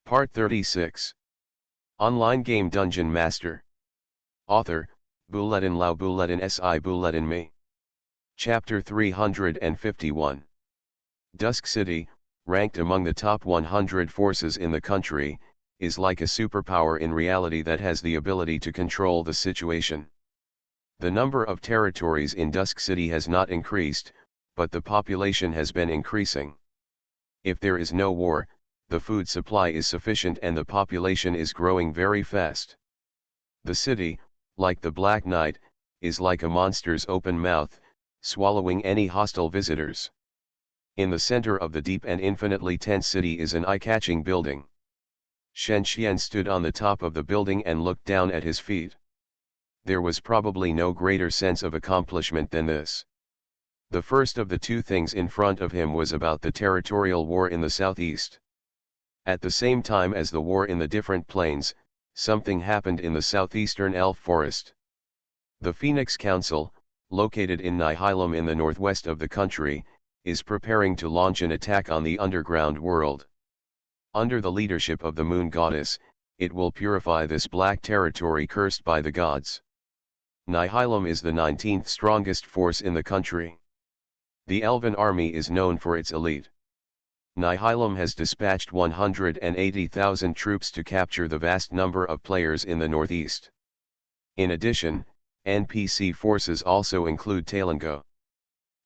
Part 36. Online game Dungeon Master. Author, Buledin Lau Buledin Si Buledin Me. Chapter 351. Dusk City, ranked among the top 100 forces in the country, is like a superpower in reality that has the ability to control the situation. The number of territories in Dusk City has not increased, but the population has been increasing. If there is no war, the food supply is sufficient and the population is growing very fast. The city, like the Black Knight, is like a monster's open mouth, swallowing any hostile visitors. In the center of the deep and infinitely tense city is an eye-catching building. Shen Xian stood on the top of the building and looked down at his feet. There was probably no greater sense of accomplishment than this. The first of the two things in front of him was about the territorial war in the southeast. At the same time as the war in the different planes, something happened in the southeastern elf forest. The Phoenix Council, located in Nihilum in the northwest of the country, is preparing to launch an attack on the underground world. Under the leadership of the Moon Goddess, it will purify this black territory cursed by the gods. Nihilum is the 19th strongest force in the country. The Elven army is known for its elite. Nihilum has dispatched 180,000 troops to capture the vast number of players in the northeast. In addition, NPC forces also include Talango.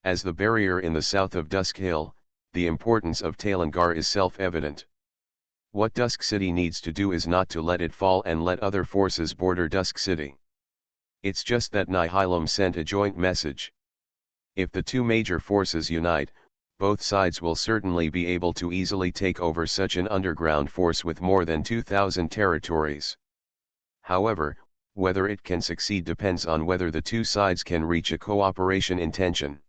As the barrier in the south of Dusk Hill, the importance of Talangar is self-evident. What Dusk City needs to do is not to let it fall and let other forces border Dusk City. It's just that Nihilum sent a joint message. If the two major forces unite, both sides will certainly be able to easily take over such an underground force with more than 2,000 territories. However, whether it can succeed depends on whether the two sides can reach a cooperation intention.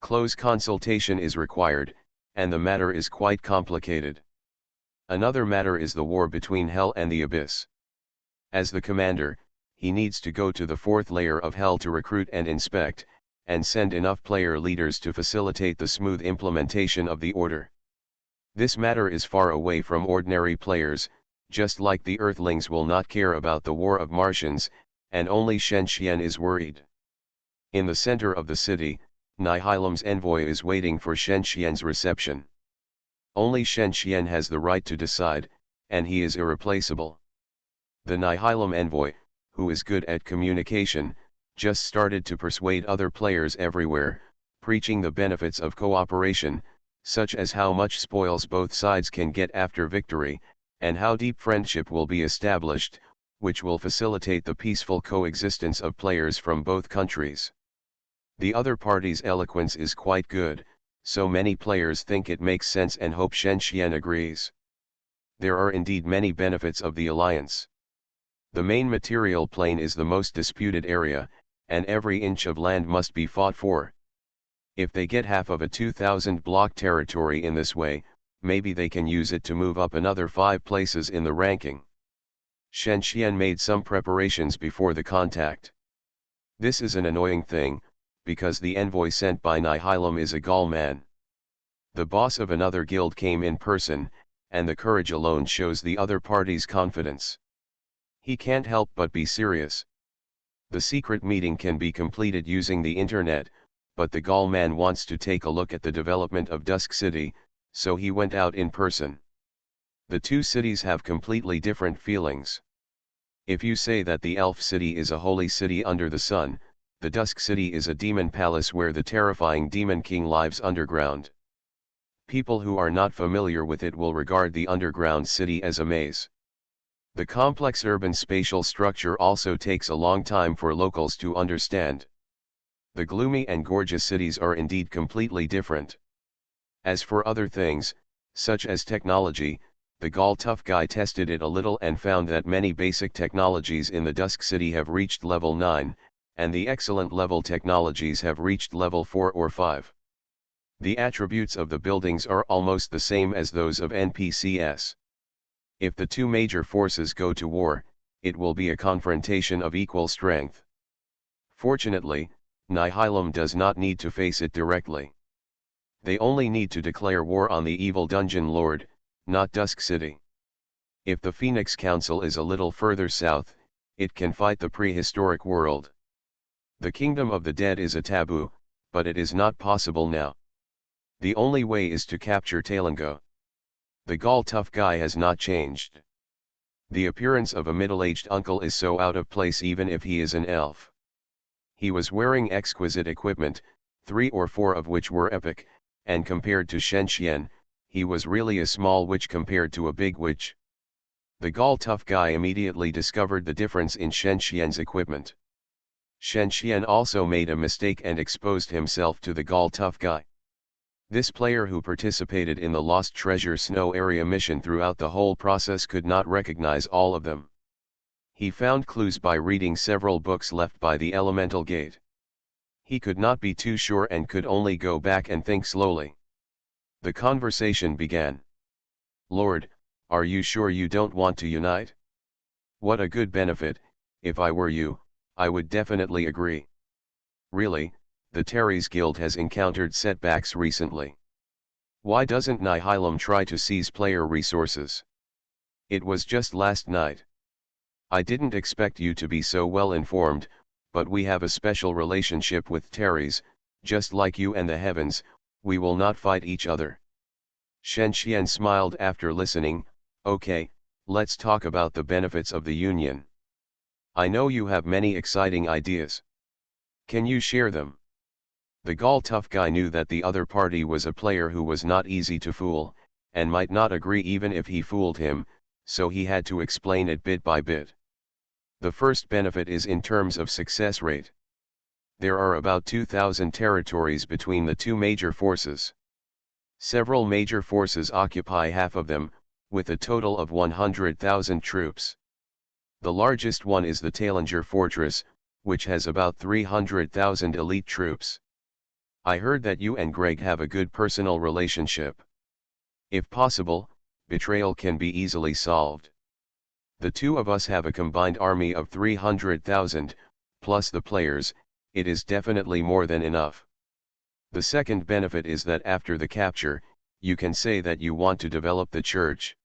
Close consultation is required, and the matter is quite complicated. Another matter is the war between Hell and the Abyss. As the commander, he needs to go to the fourth layer of Hell to recruit and inspect, and send enough player leaders to facilitate the smooth implementation of the order. This matter is far away from ordinary players, just like the Earthlings will not care about the war of Martians, and only Shen Xian is worried. In the center of the city, Nihilum's envoy is waiting for Shen Xian's reception. Only Shen Xian has the right to decide, and he is irreplaceable. The Nihilum envoy, who is good at communication, just started to persuade other players everywhere, preaching the benefits of cooperation, such as how much spoils both sides can get after victory, and how deep friendship will be established, which will facilitate the peaceful coexistence of players from both countries. The other party's eloquence is quite good, so many players think it makes sense and hope Shen Xian agrees. There are indeed many benefits of the alliance. The main material plane is the most disputed area, and every inch of land must be fought for. If they get half of a 2,000 block territory in this way, maybe they can use it to move up another 5 places in the ranking. Shen Xian made some preparations before the contact. This is an annoying thing, because the envoy sent by Nihilum is a Gaul man. The boss of another guild came in person, and the courage alone shows the other party's confidence. He can't help but be serious. The secret meeting can be completed using the internet, but the Gaul man wants to take a look at the development of Dusk City, so he went out in person. The two cities have completely different feelings. If you say that the Elf City is a holy city under the sun, the Dusk City is a demon palace where the terrifying Demon King lives underground. People who are not familiar with it will regard the underground city as a maze. The complex urban spatial structure also takes a long time for locals to understand. The gloomy and gorgeous cities are indeed completely different. As for other things, such as technology, the Gaul tough guy tested it a little and found that many basic technologies in the Dusk City have reached level 9, and the excellent level technologies have reached level 4 or 5. The attributes of the buildings are almost the same as those of NPCs. If the two major forces go to war, it will be a confrontation of equal strength. Fortunately, Nihilum does not need to face it directly. They only need to declare war on the evil dungeon lord, not Dusk City. If the Phoenix Council is a little further south, it can fight the prehistoric world. The kingdom of the dead is a taboo, but it is not possible now. The only way is to capture Talango. The Gaul tough guy has not changed. The appearance of a middle-aged uncle is so out of place even if he is an elf. He was wearing exquisite equipment, 3 or 4 of which were epic, and compared to Shen Xian, he was really a small witch compared to a big witch. The Gaul tough guy immediately discovered the difference in Shen Xian's equipment. Shen Xian also made a mistake and exposed himself to the Gaul tough guy. This player who participated in the Lost Treasure Snow Area mission throughout the whole process could not recognize all of them. He found clues by reading several books left by the Elemental Gate. He could not be too sure and could only go back and think slowly. The conversation began. "Lord, are you sure you don't want to unite? What a good benefit, if I were you, I would definitely agree. Really, the Terry's Guild has encountered setbacks recently. Why doesn't Nihilum try to seize player resources? It was just last night. I didn't expect you to be so well informed, but we have a special relationship with Terry's, just like you and the heavens, we will not fight each other." Shen Xian smiled after listening. "Okay, let's talk about the benefits of the union. I know you have many exciting ideas. Can you share them?" The Gaul tough guy knew that the other party was a player who was not easy to fool, and might not agree even if he fooled him, so he had to explain it bit by bit. The first benefit is in terms of success rate. There are about 2,000 territories between the two major forces. Several major forces occupy half of them, with a total of 100,000 troops. The largest one is the Talinger Fortress, which has about 300,000 elite troops. I heard that you and Greg have a good personal relationship. If possible, betrayal can be easily solved. The two of us have a combined army of 300,000, plus the players, it is definitely more than enough. The second benefit is that after the capture, you can say that you want to develop the church.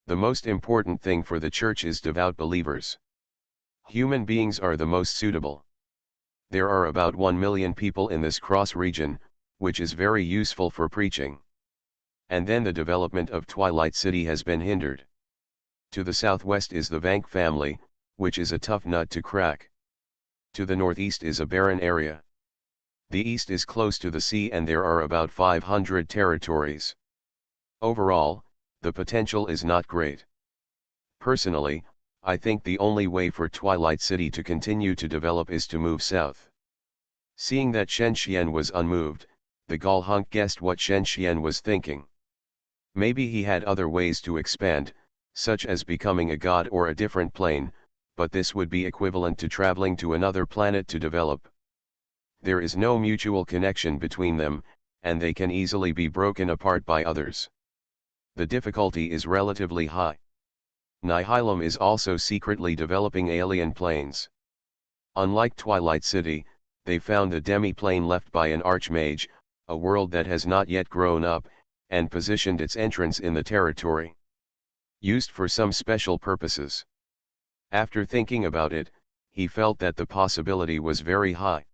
The most important thing for the church is devout believers. Human beings are the most suitable. There are about 1 million people in this cross region, which is very useful for preaching. And then the development of Twilight City has been hindered. To the southwest is the Vank family, which is a tough nut to crack. To the northeast is a barren area. The east is close to the sea and there are about 500 territories. Overall, the potential is not great. Personally, I think the only way for Twilight City to continue to develop is to move south. Seeing that Shen Xian was unmoved, the Gaul hunk guessed what Shen Xian was thinking. Maybe he had other ways to expand, such as becoming a god or a different plane, but this would be equivalent to traveling to another planet to develop. There is no mutual connection between them, and they can easily be broken apart by others. The difficulty is relatively high. Nihilum is also secretly developing alien planes. Unlike Twilight City, they found a demi-plane left by an archmage, a world that has not yet grown up, and positioned its entrance in the territory. Used for some special purposes. After thinking about it, he felt that the possibility was very high.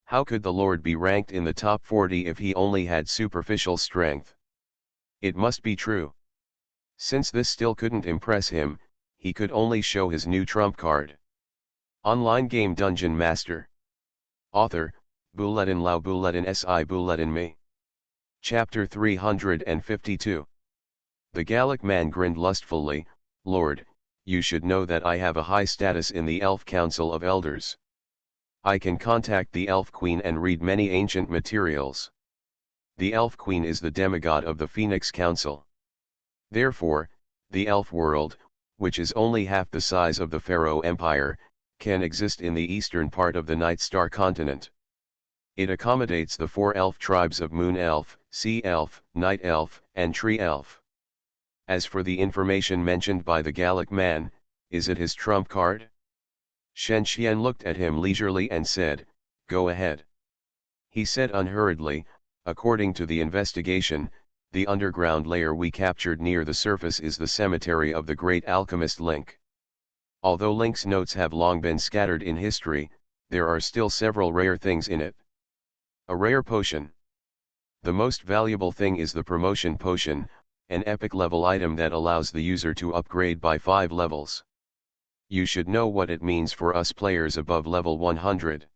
How could the Lord be ranked in the top 40 if he only had superficial strength? It must be true. Since this still couldn't impress him, he could only show his new trump card. Online game DungeonMaster. Author, Buletin Lau Buletin Si Buletin Me. Chapter 352. The Gallic man grinned lustfully. "Lord, you should know that I have a high status in the Elf Council of Elders. I can contact the Elf Queen and read many ancient materials. The Elf Queen is the demigod of the Phoenix Council. Therefore, the Elf world, which is only half the size of the Pharaoh Empire, can exist in the eastern part of the Night Star continent. It accommodates the 4 elf tribes of Moon Elf, Sea Elf, Night Elf, and Tree Elf. As for the information mentioned by the Gallic man, is it his trump card?" Shen Xian looked at him leisurely and said, "Go ahead." He said unhurriedly, "According to the investigation, The underground layer we captured near the surface is the cemetery of the great alchemist Link. Although Link's notes have long been scattered in history, there are still several rare things in it. A rare potion. The most valuable thing is the promotion potion, an epic level item that allows the user to upgrade by 5 levels. You should know what it means for us players above level 100.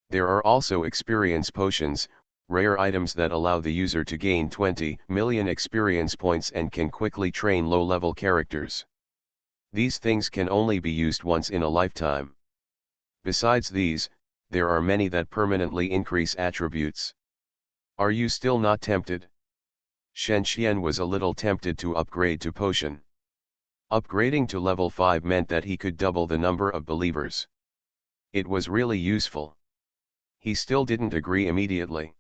There are also experience potions, rare items that allow the user to gain 20 million experience points and can quickly train low-level characters. These things can only be used once in a lifetime. Besides these, there are many that permanently increase attributes. Are you still not tempted? Shen Xian was a little tempted to upgrade to potion. Upgrading to level 5 meant that he could double the number of believers. It was really useful. He still didn't agree immediately.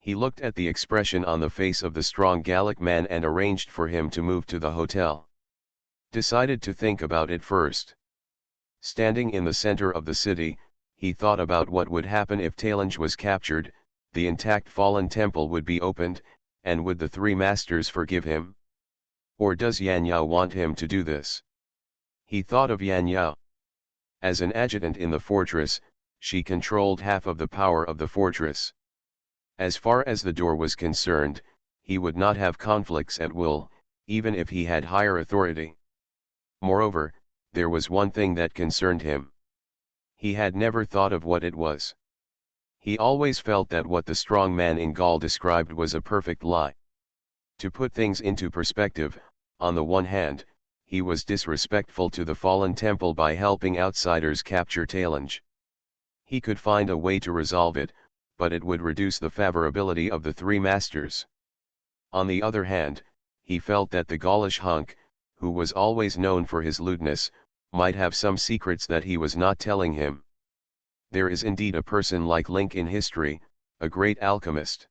He looked at the expression on the face of the strong Gallic man and arranged for him to move to the hotel. Decided to think about it first. Standing in the center of the city, he thought about what would happen if Talange was captured. The intact fallen temple would be opened, and would the three masters forgive him? Or does Yan Yao want him to do this? He thought of Yan Yao. As an adjutant in the fortress, she controlled half of the power of the fortress. As far as the door was concerned, he would not have conflicts at will, even if he had higher authority. Moreover, there was one thing that concerned him. He had never thought of what it was. He always felt that what the strong man in Gaul described was a perfect lie. To put things into perspective, on the one hand, he was disrespectful to the fallen temple by helping outsiders capture Talange. He could find a way to resolve it, but it would reduce the favorability of the three masters. On the other hand, he felt that the Gaulish hunk, who was always known for his lewdness, might have some secrets that he was not telling him. There is indeed a person like Link in history, a great alchemist.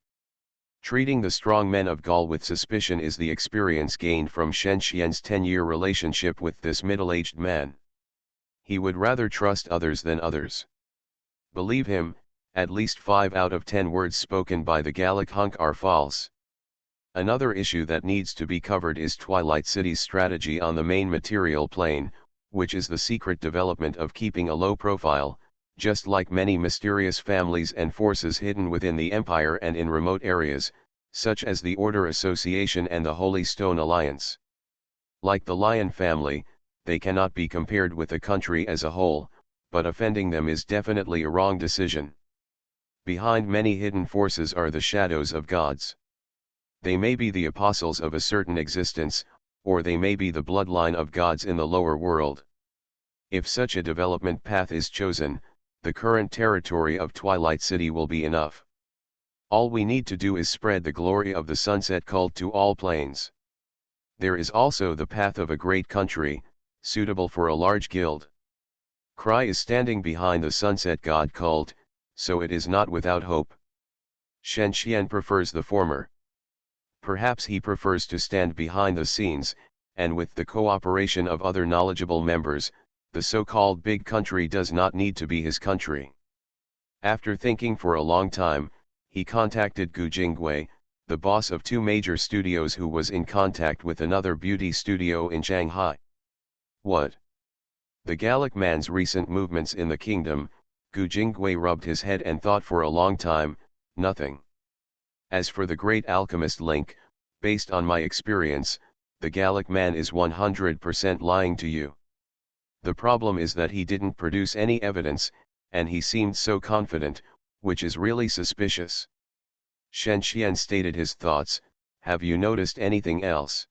Treating the strong men of Gaul with suspicion is the experience gained from Shen Xian's 10-year relationship with this middle-aged man. He would rather trust others than others. Believe him, at least 5 out of 10 words spoken by the Gallic hunk are false. Another issue that needs to be covered is Twilight City's strategy on the main material plane, which is the secret development of keeping a low profile, just like many mysterious families and forces hidden within the Empire and in remote areas, such as the Order Association and the Holy Stone Alliance. Like the Lion family, they cannot be compared with the country as a whole, but offending them is definitely a wrong decision. Behind many hidden forces are the shadows of gods. They may be the apostles of a certain existence, or they may be the bloodline of gods in the lower world. If such a development path is chosen, the current territory of Twilight City will be enough. All we need to do is spread the glory of the sunset cult to all planes. There is also the path of a great country, suitable for a large guild. Cry is standing behind the sunset god cult, so it is not without hope. Shen Xian prefers the former. Perhaps he prefers to stand behind the scenes, and with the cooperation of other knowledgeable members, the so-called big country does not need to be his country. After thinking for a long time, he contacted Gu Jingwei, the boss of 2 major studios who was in contact with another beauty studio in Shanghai. What? The Gallic man's recent movements in the kingdom, Gu Jingwei rubbed his head and thought for a long time, nothing. As for the great alchemist Link, based on my experience, the Gallic man is 100% lying to you. The problem is that he didn't produce any evidence, and he seemed so confident, which is really suspicious. Shen Xian stated his thoughts. Have you noticed anything else?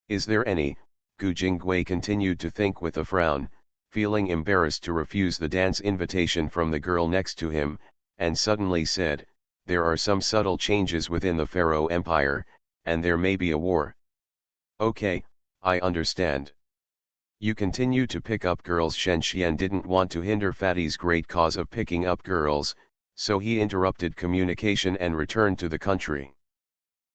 Is there any? Gu Jingwei continued to think with a frown, feeling embarrassed to refuse the dance invitation from the girl next to him, and suddenly said, there are some subtle changes within the Pharaoh Empire, and there may be a war. Okay, I understand. You continue to pick up girls. Shen Xian didn't want to hinder Fatty's great cause of picking up girls, so he interrupted communication and returned to the country.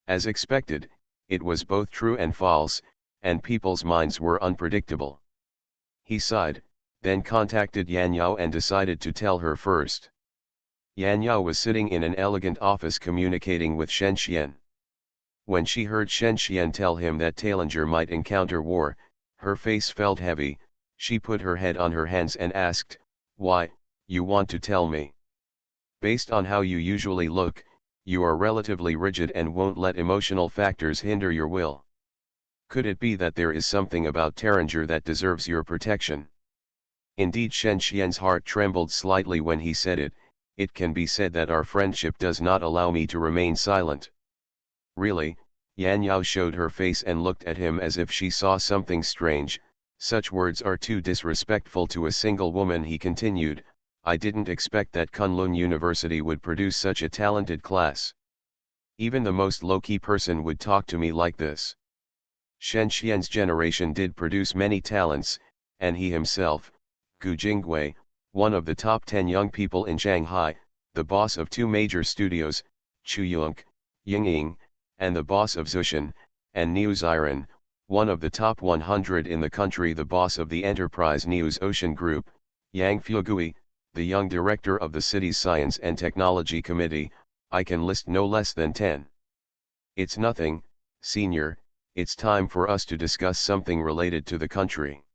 As expected, it was both true and false, and people's minds were unpredictable. He sighed, then contacted Yan Yao and decided to tell her first. Yan Yao was sitting in an elegant office communicating with Shen Xian. When she heard Shen Xian tell him that Taillinger might encounter war, her face felt heavy. She put her head on her hands and asked, "Why, you want to tell me? Based on how you usually look, you are relatively rigid and won't let emotional factors hinder your will. Could it be that there is something about Taillinger that deserves your protection?" Indeed, Shen Xian's heart trembled slightly when he said it. "It can be said that our friendship does not allow me to remain silent." "Really?" Yan Yao showed her face and looked at him as if she saw something strange. "Such words are too disrespectful to a single woman," he continued. "I didn't expect that Kunlun University would produce such a talented class. Even the most low-key person would talk to me like this." Shen Xian's generation did produce many talents, and he himself, Gu Jingwei, one of the top 10 young people in Shanghai, the boss of 2 major studios, Chu Yong, Yingying, and the boss of Zushan, and Niu Ziren, one of the top 100 in the country, the boss of the enterprise Niu's Ocean Group, Yang Fugui, the young director of the city's Science and Technology Committee. I can list no less than 10. "It's nothing, senior, it's time for us to discuss something related to the country."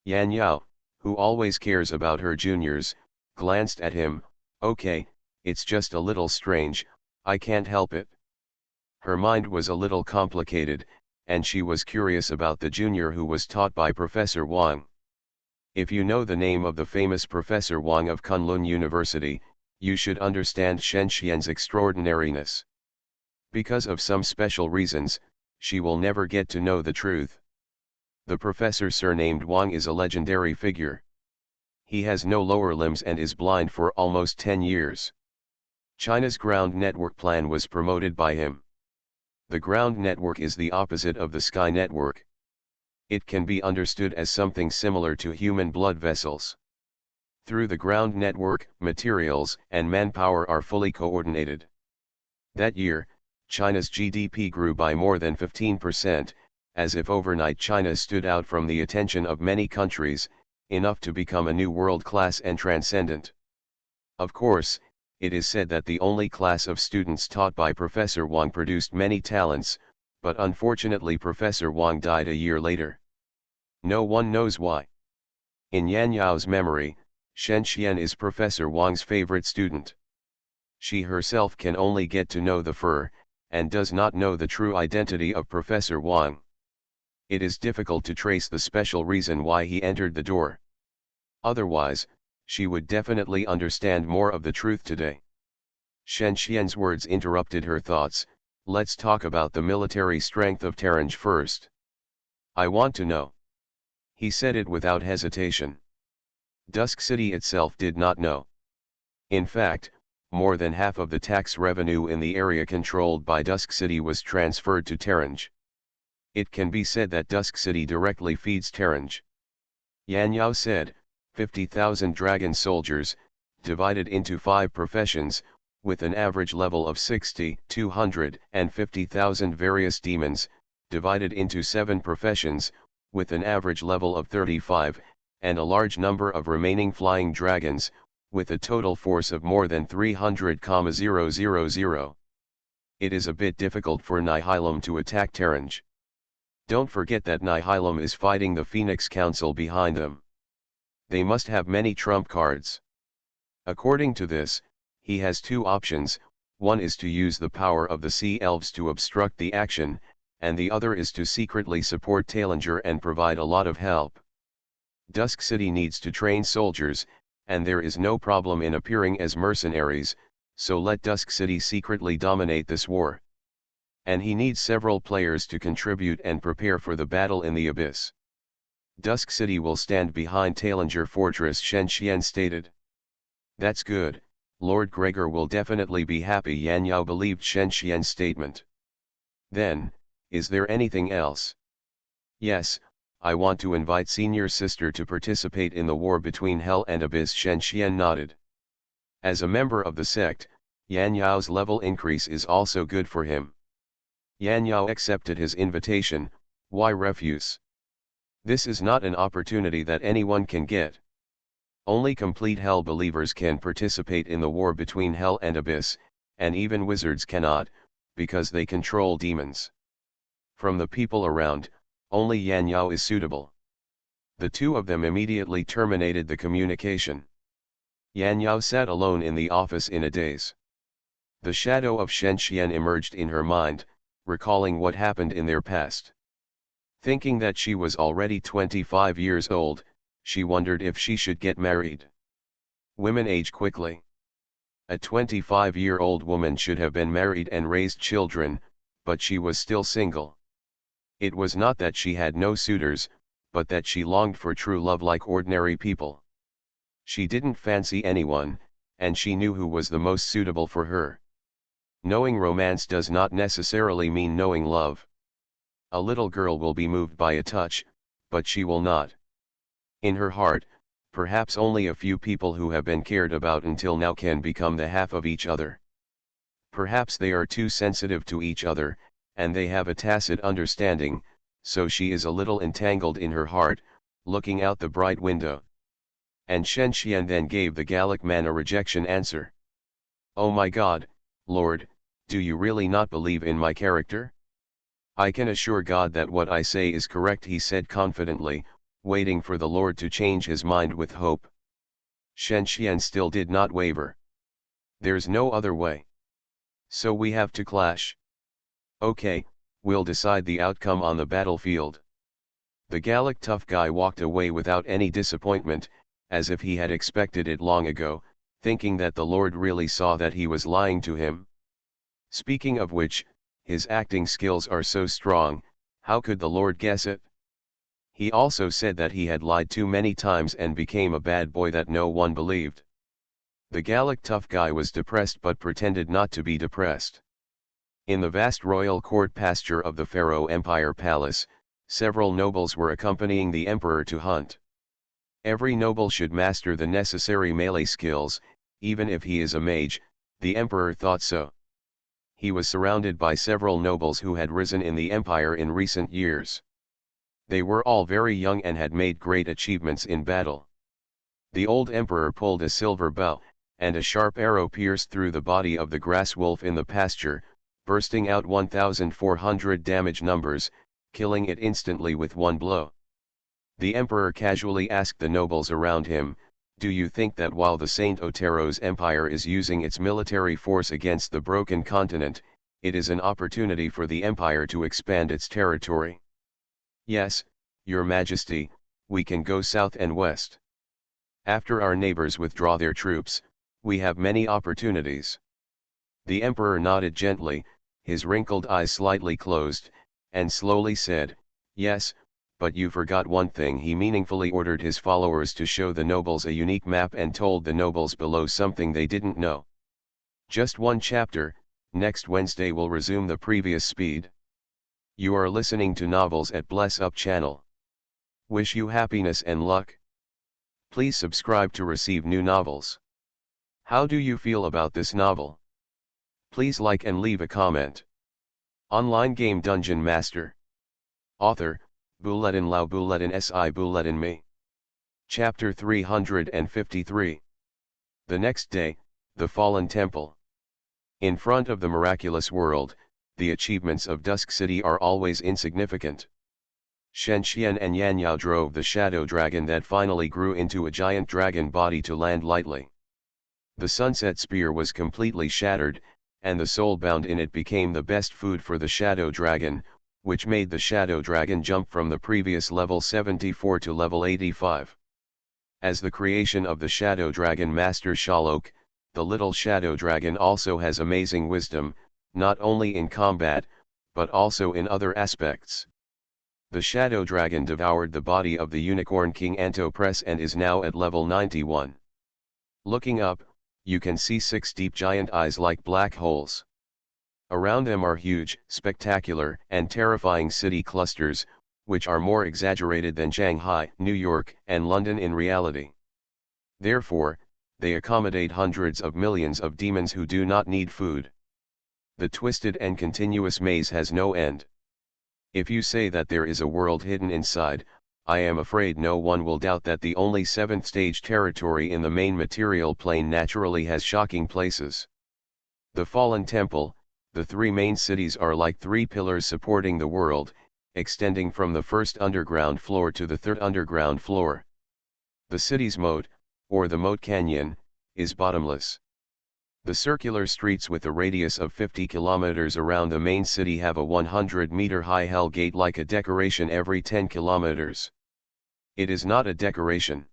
Yan Yao, who always cares about her juniors, glanced at him. "Okay, it's just a little strange, I can't help it." Her mind was a little complicated, and she was curious about the junior who was taught by Professor Wang. If you know the name of the famous Professor Wang of Kunlun University, you should understand Shen Xian's extraordinariness. Because of some special reasons, she will never get to know the truth. The professor surnamed Wang is a legendary figure. He has no lower limbs and is blind for almost 10 years. China's ground network plan was promoted by him. The ground network is the opposite of the sky network. It can be understood as something similar to human blood vessels. Through the ground network, materials and manpower are fully coordinated. That year, China's GDP grew by more than 15%, as if overnight China stood out from the attention of many countries, enough to become a new world class and transcendent. Of course, it is said that the only class of students taught by Professor Wang produced many talents, but unfortunately Professor Wang died a year later. No one knows why. In Yan Yao's memory, Shen Xian is Professor Wang's favorite student. She herself can only get to know the fur, and does not know the true identity of Professor Wang. It is difficult to trace the special reason why he entered the door. Otherwise, she would definitely understand more of the truth today. Shen Xian's words interrupted her thoughts. "Let's talk about the military strength of Taranj first. I want to know." He said it without hesitation. Dusk City itself did not know. In fact, more than half of the tax revenue in the area controlled by Dusk City was transferred to Taranj. It can be said that Dusk City directly feeds Taranj. Yan Yao said, 50,000 dragon soldiers, divided into 5 professions, with an average level of 60, 250,000 various demons, divided into 7 professions, with an average level of 35, and a large number of remaining flying dragons, with a total force of more than 300,000. It is a bit difficult for Nihilum to attack Taranj. Don't forget that Nihilum is fighting the Phoenix Council behind them. They must have many trump cards. According to this, he has 2 options. One is to use the power of the Sea Elves to obstruct the action, and the other is to secretly support Taillinger and provide a lot of help. Dusk City needs to train soldiers, and there is no problem in appearing as mercenaries, so let Dusk City secretly dominate this war. And he needs several players to contribute and prepare for the battle in the Abyss. Dusk City will stand behind Taillinger Fortress, Shen Xian stated. That's good, Lord Gregor will definitely be happy. Yan Yao believed Shen Xian's statement. Then, is there anything else? Yes, I want to invite Senior Sister to participate in the war between Hell and Abyss. Shen Xian nodded. As a member of the sect, Yan Yao's level increase is also good for him. Yan Yao accepted his invitation. Why refuse? This is not an opportunity that anyone can get. Only complete Hell believers can participate in the war between Hell and Abyss, and even wizards cannot. because they control demons. From the people around, only Yan Yao is suitable. The two of them immediately terminated the communication. Yan Yao sat alone in the office in a daze. The shadow of Shen Xian emerged in her mind, recalling what happened in their past. Thinking that she was already 25 years old, she wondered if she should get married. Women age quickly. A 25-year-old woman should have been married and raised children, but she was still single. It was not that she had no suitors, but that she longed for true love like ordinary people. She didn't fancy anyone, and she knew who was the most suitable for her. Knowing romance does not necessarily mean knowing love. A little girl will be moved by a touch, but she will not. In her heart, perhaps only a few people who have been cared about until now can become the half of each other. Perhaps they are too sensitive to each other, and they have a tacit understanding, so she is a little entangled in her heart, looking out the bright window. And Shen Xian then gave the Gallic man a rejection answer. "Oh my God, Lord, do you really not believe in my character?" "I can assure God that what I say is correct," he said confidently, waiting for the Lord to change his mind with hope. Shen Xian still did not waver. "There's no other way. So we have to clash. Okay, we'll decide the outcome on the battlefield." The Gallic tough guy walked away without any disappointment, as if he had expected it long ago, thinking that the Lord really saw that he was lying to him. Speaking of which, his acting skills are so strong, how could the Lord guess it? He also said that he had lied too many times and became a bad boy that no one believed. The Gallic tough guy was depressed but pretended not to be depressed. In the vast royal court pasture of the Pharaoh Empire Palace, several nobles were accompanying the emperor to hunt. Every noble should master the necessary melee skills, even if he is a mage, the emperor thought so. He was surrounded by several nobles who had risen in the empire in recent years. They were all very young and had made great achievements in battle. The old emperor pulled a silver bow, and a sharp arrow pierced through the body of the grass wolf in the pasture, bursting out 1,400 damage numbers, killing it instantly with one blow. The emperor casually asked the nobles around him, "Do you think that while the Saint Otero's empire is using its military force against the broken continent, it is an opportunity for the empire to expand its territory?" "Yes, Your Majesty, we can go south and west. After our neighbors withdraw their troops, we have many opportunities." The emperor nodded gently, his wrinkled eyes slightly closed, and slowly said, "Yes, but you forgot one thing." He meaningfully ordered his followers to show the nobles a unique map and told the nobles below something they didn't know. Just one chapter, next Wednesday will resume the previous speed. You are listening to Novels at Bless Up channel. Wish you happiness and luck. Please subscribe to receive new novels. How do you feel about this novel? Please like and leave a comment. Online game Dungeon Master. Author, Bulletin Lao Bulletin Si Bulletin Me. Chapter 353. The next day, the Fallen Temple. In front of the miraculous world, the achievements of Dusk City are always insignificant. Shen Xian and Yan Yao drove the shadow dragon that finally grew into a giant dragon body to land lightly. The sunset spear was completely shattered, and the soul bound in it became the best food for the shadow dragon, which made the shadow dragon jump from the previous level 74 to level 85. As the creation of the shadow dragon Master Shalok, the little shadow dragon also has amazing wisdom, not only in combat, but also in other aspects. The shadow dragon devoured the body of the unicorn king Antopress and is now at level 91. Looking up, you can see 6 deep giant eyes like black holes. Around them are huge, spectacular, and terrifying city clusters, which are more exaggerated than Shanghai, New York, and London in reality. Therefore, they accommodate hundreds of millions of demons who do not need food. The twisted and continuous maze has no end. If you say that there is a world hidden inside, I am afraid no one will doubt that the only 7th stage territory in the main material plane naturally has shocking places. The Fallen Temple, The three main cities are like three pillars supporting the world, extending from the first underground floor to the third underground floor. The city's moat, or the moat canyon, is bottomless. The circular streets with a radius of 50 kilometers around the main city have a 100-meter-high hell gate like a decoration every 10 kilometers. It is not a decoration.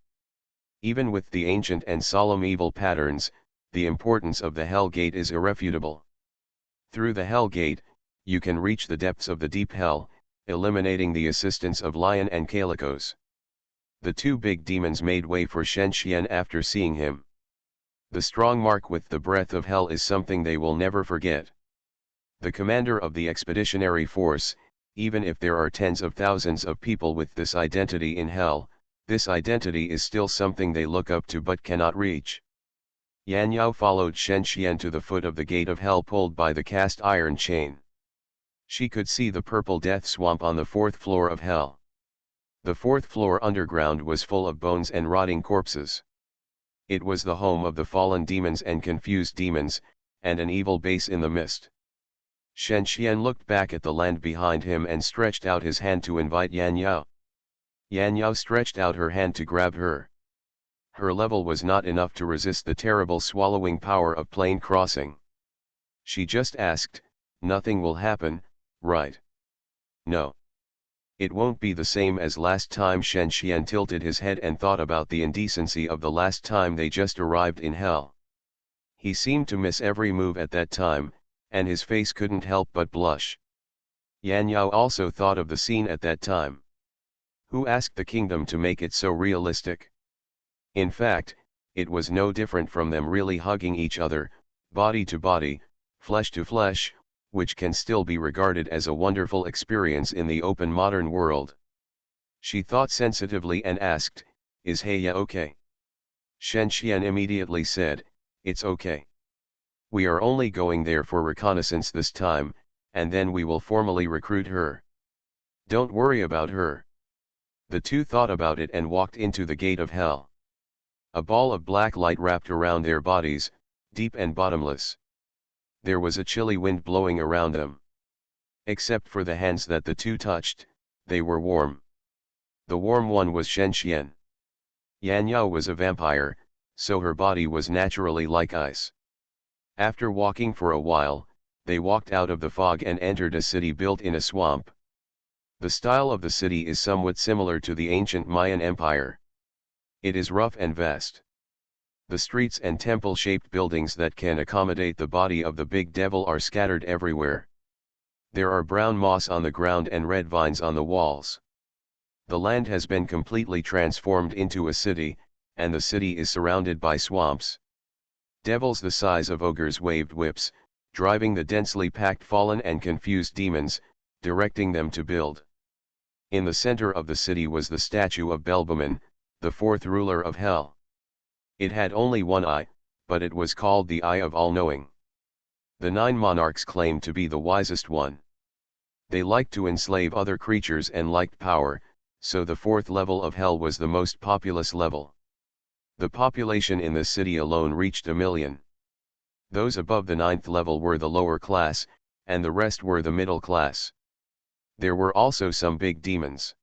Even with the ancient and solemn evil patterns, the importance of the hell gate is irrefutable. Through the hell gate, you can reach the depths of the deep hell, eliminating the assistance of Lion and Calicos. The two big demons made way for Shen Xian after seeing him. The strong mark with the breath of hell is something they will never forget. The commander of the expeditionary force, even if there are tens of thousands of people with this identity in hell, this identity is still something they look up to but cannot reach. Yan Yao followed Shen Xian to the foot of the gate of hell pulled by the cast iron chain. She could see the purple death swamp on the fourth floor of hell. The fourth floor underground was full of bones and rotting corpses. It was the home of the fallen demons and confused demons, and an evil base in the mist. Shen Xian looked back at the land behind him and stretched out his hand to invite Yan Yao. Yan Yao stretched out her hand to grab her. Her level was not enough to resist the terrible swallowing power of plane crossing. She just asked, "Nothing will happen, right?" "No. It won't be the same as last time." Shen Xian tilted his head and thought about the indecency of the last time they just arrived in hell. He seemed to miss every move at that time, and his face couldn't help but blush. Yan Yao also thought of the scene at that time. Who asked the kingdom to make it so realistic? In fact, it was no different from them really hugging each other, body to body, flesh to flesh, which can still be regarded as a wonderful experience in the open modern world. She thought sensitively and asked, "Is Heya okay?" Shen Xian immediately said, "It's okay. We are only going there for reconnaissance this time, and then we will formally recruit her. Don't worry about her." The two thought about it and walked into the gate of hell. A ball of black light wrapped around their bodies, deep and bottomless. There was a chilly wind blowing around them. Except for the hands that the two touched, they were warm. The warm one was Shen Xian. Yan Yao was a vampire, so her body was naturally like ice. After walking for a while, they walked out of the fog and entered a city built in a swamp. The style of the city is somewhat similar to the ancient Mayan Empire. It is rough and vast. The streets and temple-shaped buildings that can accommodate the body of the big devil are scattered everywhere. There are brown moss on the ground and red vines on the walls. The land has been completely transformed into a city, and the city is surrounded by swamps. Devils the size of ogres waved whips, driving the densely packed fallen and confused demons, directing them to build. In the center of the city was the statue of Belbaman, the fourth ruler of hell. It had only one eye, but it was called the Eye of All-Knowing. The 9 monarchs claimed to be the wisest one. They liked to enslave other creatures and liked power, so the fourth level of hell was the most populous level. The population in the city alone reached 1 million. Those above the 9th level were the lower class, and the rest were the middle class. There were also some big demons.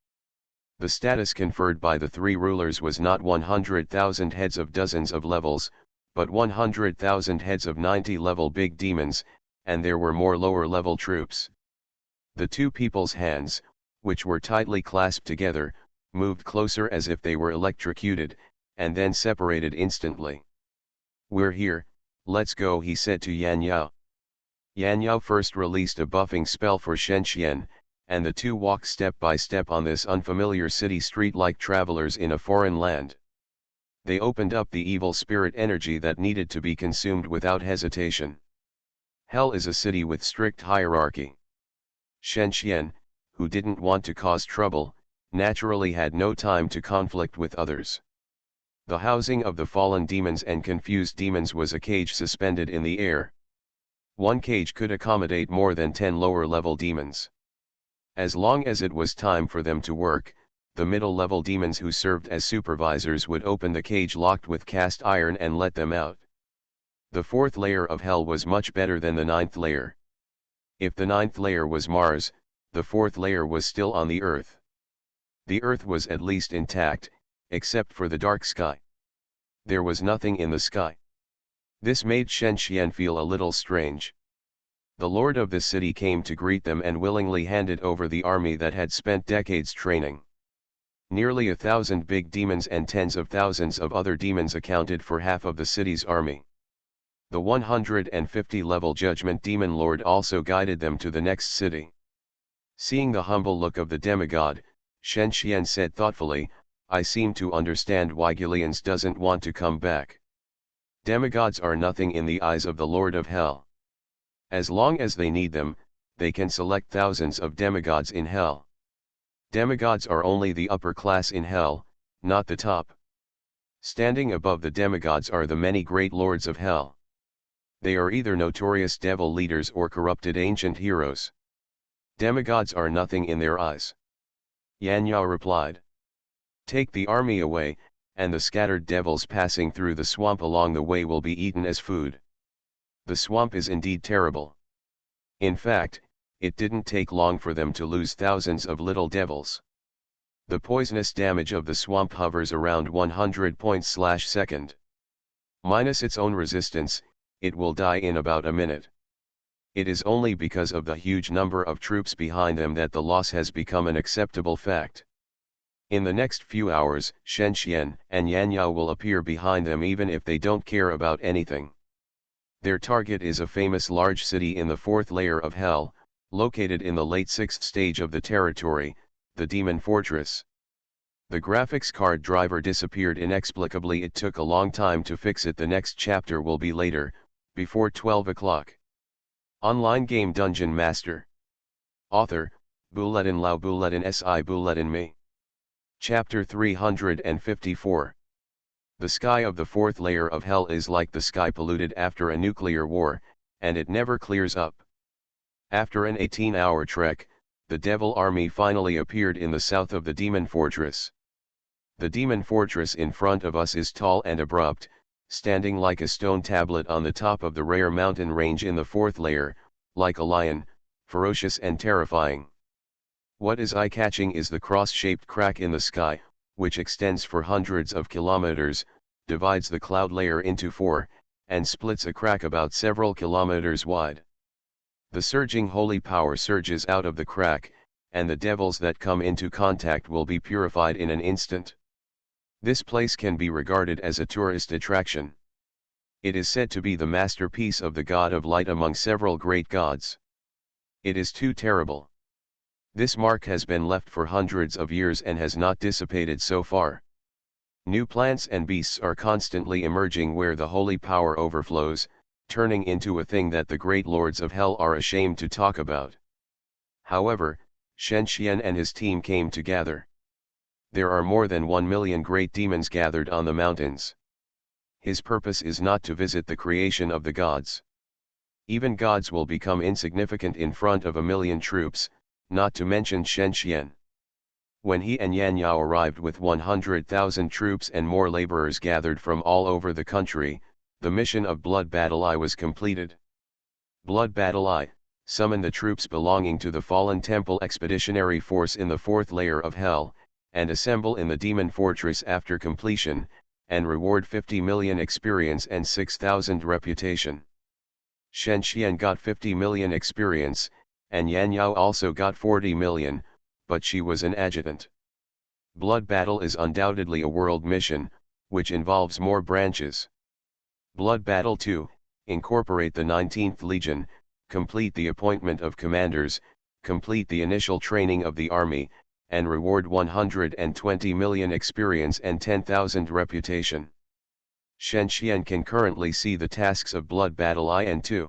The status conferred by the 3 rulers was not 100,000 heads of dozens of levels, but 100,000 heads of 90-level big demons, and there were more lower-level troops. The 2 people's hands, which were tightly clasped together, moved closer as if they were electrocuted, and then separated instantly. "We're here, let's go," he said to Yan Yao. Yan Yao first released a buffing spell for Shen Xian, and the two walked step by step on this unfamiliar city street like travelers in a foreign land. They opened up the evil spirit energy that needed to be consumed without hesitation. Hell is a city with strict hierarchy. Shen Xian, who didn't want to cause trouble, naturally had no time to conflict with others. The housing of the fallen demons and confused demons was a cage suspended in the air. One cage could accommodate more than 10 lower-level demons. As long as it was time for them to work, the middle-level demons who served as supervisors would open the cage locked with cast iron and let them out. The 4th layer of hell was much better than the 9th layer. If the ninth layer was Mars, the fourth layer was still on the Earth. The Earth was at least intact, except for the dark sky. There was nothing in the sky. This made Shen Xian feel a little strange. The lord of the city came to greet them and willingly handed over the army that had spent decades training. Nearly 1,000 big demons and tens of thousands of other demons accounted for half of the city's army. The 150-level Judgment Demon Lord also guided them to the next city. Seeing the humble look of the demigod, Shen Xian said thoughtfully, "I seem to understand why Gillians doesn't want to come back. Demigods are nothing in the eyes of the Lord of Hell. As long as they need them, they can select thousands of demigods in Hell. Demigods are only the upper class in Hell, not the top. Standing above the demigods are the many great lords of Hell. They are either notorious devil leaders or corrupted ancient heroes. Demigods are nothing in their eyes." Yan Yao replied. "Take the army away, and the scattered devils passing through the swamp along the way will be eaten as food." The swamp is indeed terrible. In fact, it didn't take long for them to lose thousands of little devils. The poisonous damage of the swamp hovers around 100 points/second. Minus its own resistance, it will die in about a minute. It is only because of the huge number of troops behind them that the loss has become an acceptable fact. In the next few hours, Shen Xian and Yan Yao will appear behind them even if they don't care about anything. Their target is a famous large city in the fourth layer of Hell, located in the late sixth stage of the territory, the Demon Fortress. The graphics card driver disappeared inexplicably. It took a long time to fix it. The next chapter will be later, before 12 o'clock. Online game DungeonMaster. Author, Buledin Lao Buledin Si Buledin Me. Chapter 354. The sky of the fourth layer of Hell is like the sky polluted after a nuclear war, and it never clears up. After an 18-hour trek, the Devil Army finally appeared in the south of the Demon Fortress. The Demon Fortress in front of us is tall and abrupt, standing like a stone tablet on the top of the rare mountain range in the fourth layer, like a lion, ferocious and terrifying. What is eye-catching is the cross-shaped crack in the sky, which extends for hundreds of kilometers, divides the cloud layer into four, and splits a crack about several kilometers wide. The surging holy power surges out of the crack, and the devils that come into contact will be purified in an instant. This place can be regarded as a tourist attraction. It is said to be the masterpiece of the God of Light among several great gods. It is too terrible. This mark has been left for hundreds of years and has not dissipated so far. New plants and beasts are constantly emerging where the holy power overflows, turning into a thing that the great lords of Hell are ashamed to talk about. However, Shen Xian and his team came to gather. There are more than 1 million great demons gathered on the mountains. His purpose is not to visit the creation of the gods. Even gods will become insignificant in front of 1 million troops, not to mention Shen Xian. When he and Yan Yao arrived with 100,000 troops and more laborers gathered from all over the country, the mission of Blood Battle I was completed. Blood Battle I, summon the troops belonging to the Fallen Temple Expeditionary Force in the fourth layer of Hell, and assemble in the Demon Fortress after completion, and reward 50 million experience and 6,000 reputation. Shen Xian got 50 million experience, and Yan Yao also got 40 million, but she was an adjutant. Blood Battle is undoubtedly a world mission, which involves more branches. Blood Battle 2, incorporate the 19th Legion, complete the appointment of commanders, complete the initial training of the army, and reward 120 million experience and 10,000 reputation. Shen Xian can currently see the tasks of Blood Battle I and II.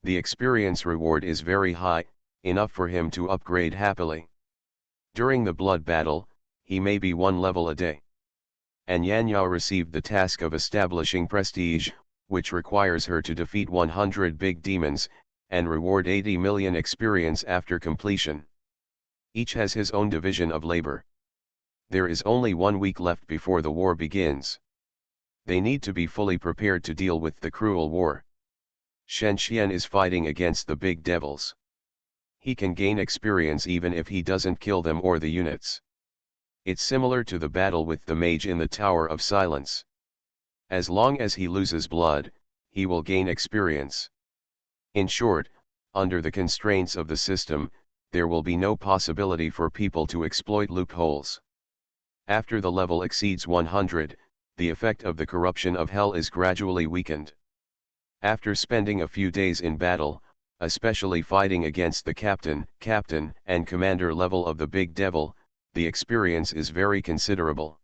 The experience reward is very high, enough for him to upgrade happily. During the Blood Battle, he may be 1 level a day. And Yan Yao received the task of establishing prestige, which requires her to defeat 100 big demons, and reward 80 million experience after completion. Each has his own division of labor. There is only 1 week left before the war begins. They need to be fully prepared to deal with the cruel war. Shen Xian is fighting against the big devils. He can gain experience even if he doesn't kill them or the units. It's similar to the battle with the mage in the Tower of Silence. As long as he loses blood, he will gain experience. In short, under the constraints of the system, there will be no possibility for people to exploit loopholes. After the level exceeds 100, the effect of the corruption of hell is gradually weakened. After spending a few days in battle, especially fighting against the captain, and commander level of the big devil, the experience is very considerable.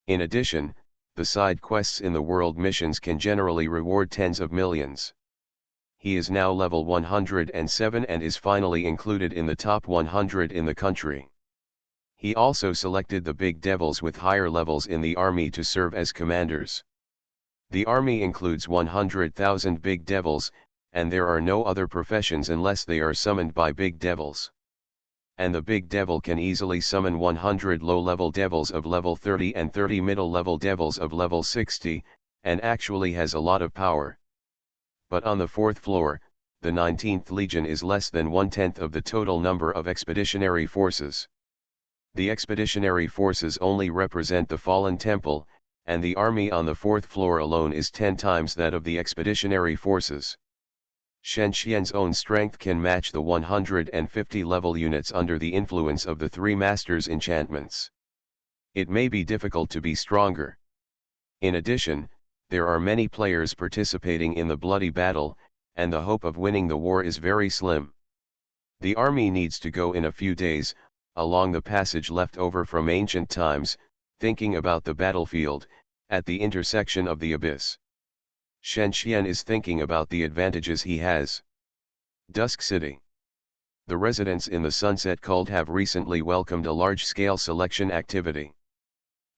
In addition, the side quests in the world missions can generally reward tens of millions. He is now level 107 and is finally included in the top 100 in the country. He also selected the big devils with higher levels in the army to serve as commanders. The army includes 100,000 big devils, and there are no other professions unless they are summoned by big devils. And the big devil can easily summon 100 low-level devils of level 30 and 30 middle-level devils of level 60, and actually has a lot of power. But on the 4th floor, the 19th Legion is less than 1/10 of the total number of expeditionary forces. The expeditionary forces only represent the fallen temple, and the army on the 4th floor alone is 10 times that of the expeditionary forces. Shen Xian's own strength can match the 150 level units under the influence of the 3 masters' enchantments. It may be difficult to be stronger. In addition, there are many players participating in the bloody battle, and the hope of winning the war is very slim. The army needs to go in a few days, along the passage left over from ancient times, thinking about the battlefield, at the intersection of the abyss. Shen Xian is thinking about the advantages he has. Dusk City. The residents in the Sunset Cult have recently welcomed a large-scale selection activity.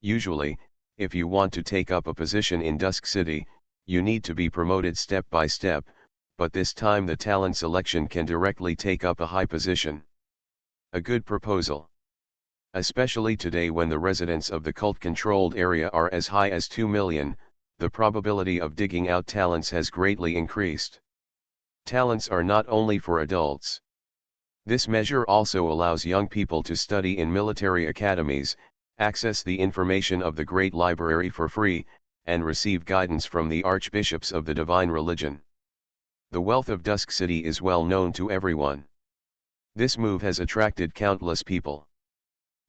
Usually, if you want to take up a position in Dusk City, you need to be promoted step by step, but this time the talent selection can directly take up a high position. A good proposal. Especially today when the residents of the cult-controlled area are as high as 2 million, the probability of digging out talents has greatly increased. Talents are not only for adults. This measure also allows young people to study in military academies, access the information of the Great Library for free, and receive guidance from the archbishops of the divine religion. The wealth of Dusk City is well known to everyone. This move has attracted countless people.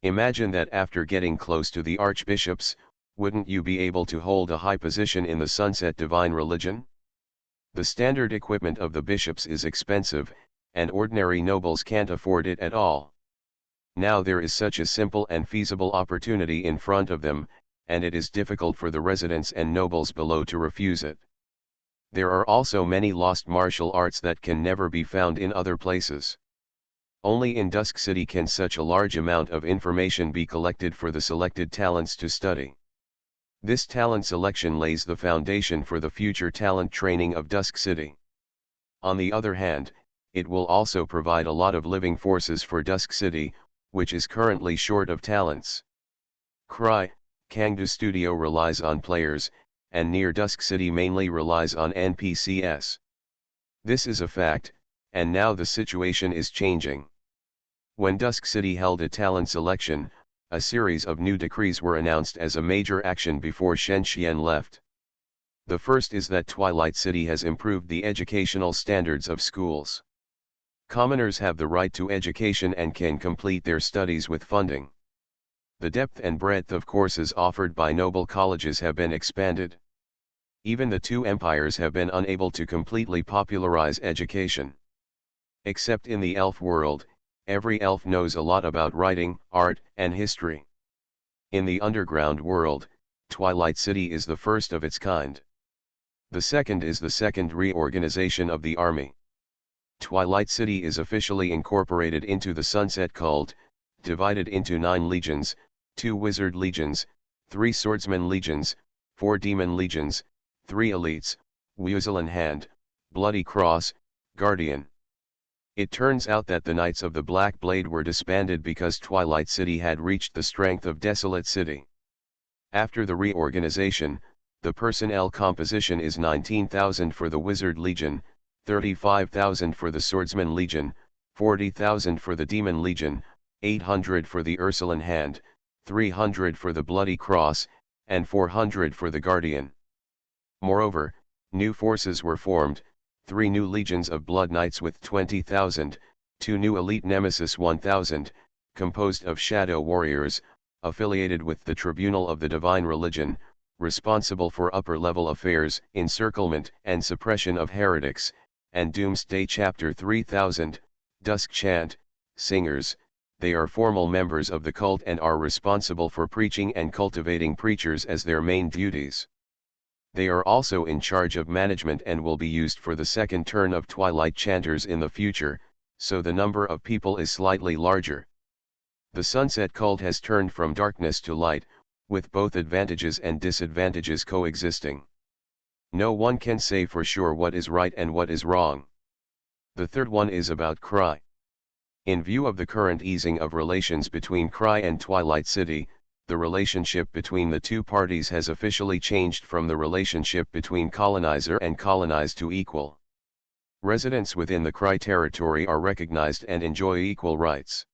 Imagine that after getting close to the archbishops, wouldn't you be able to hold a high position in the Sunset divine religion? The standard equipment of the bishops is expensive, and ordinary nobles can't afford it at all. Now there is such a simple and feasible opportunity in front of them, and it is difficult for the residents and nobles below to refuse it. There are also many lost martial arts that can never be found in other places. Only in Dusk City can such a large amount of information be collected for the selected talents to study. This talent selection lays the foundation for the future talent training of Dusk City. On the other hand, it will also provide a lot of living forces for Dusk City, which is currently short of talents. Kangdu Studio relies on players, and Near Dusk City mainly relies on NPCs. This is a fact, and now the situation is changing. When Dusk City held a talent selection, a series of new decrees were announced as a major action before Shen Xian left. The first is that Twilight City has improved the educational standards of schools. Commoners have the right to education and can complete their studies with funding. The depth and breadth of courses offered by noble colleges have been expanded. Even the 2 empires have been unable to completely popularize education. Except in the elf world, every elf knows a lot about writing, art, and history. In the underground world, Twilight City is the first of its kind. The second is the second reorganization of the army. Twilight City is officially incorporated into the Sunset Cult, divided into 9 legions, 2 wizard legions, 3 swordsman legions, 4 demon legions, 3 elites, Weasel in Hand, Bloody Cross, Guardian. It turns out that the Knights of the Black Blade were disbanded because Twilight City had reached the strength of Desolate City. After the reorganization, the personnel composition is 19,000 for the Wizard Legion, 35,000 for the Swordsman Legion, 40,000 for the Demon Legion, 800 for the Ursuline Hand, 300 for the Bloody Cross, and 400 for the Guardian. Moreover, new forces were formed, 3 new legions of Blood Knights with 20,000, 2 new elite Nemesis 1,000, composed of Shadow Warriors, affiliated with the Tribunal of the Divine Religion, responsible for upper-level affairs, encirclement and suppression of heretics, and Doomsday Chapter 3000, Dusk Chant, singers. They are formal members of the cult and are responsible for preaching and cultivating preachers as their main duties. They are also in charge of management and will be used for the second turn of Twilight Chanters in the future, so the number of people is slightly larger. The Sunset Cult has turned from darkness to light, with both advantages and disadvantages coexisting. No one can say for sure what is right and what is wrong. The third one is about Cry. In view of the current easing of relations between Cry and Twilight City, the relationship between the two parties has officially changed from the relationship between colonizer and colonized to equal. Residents within the Cry territory are recognized and enjoy equal rights.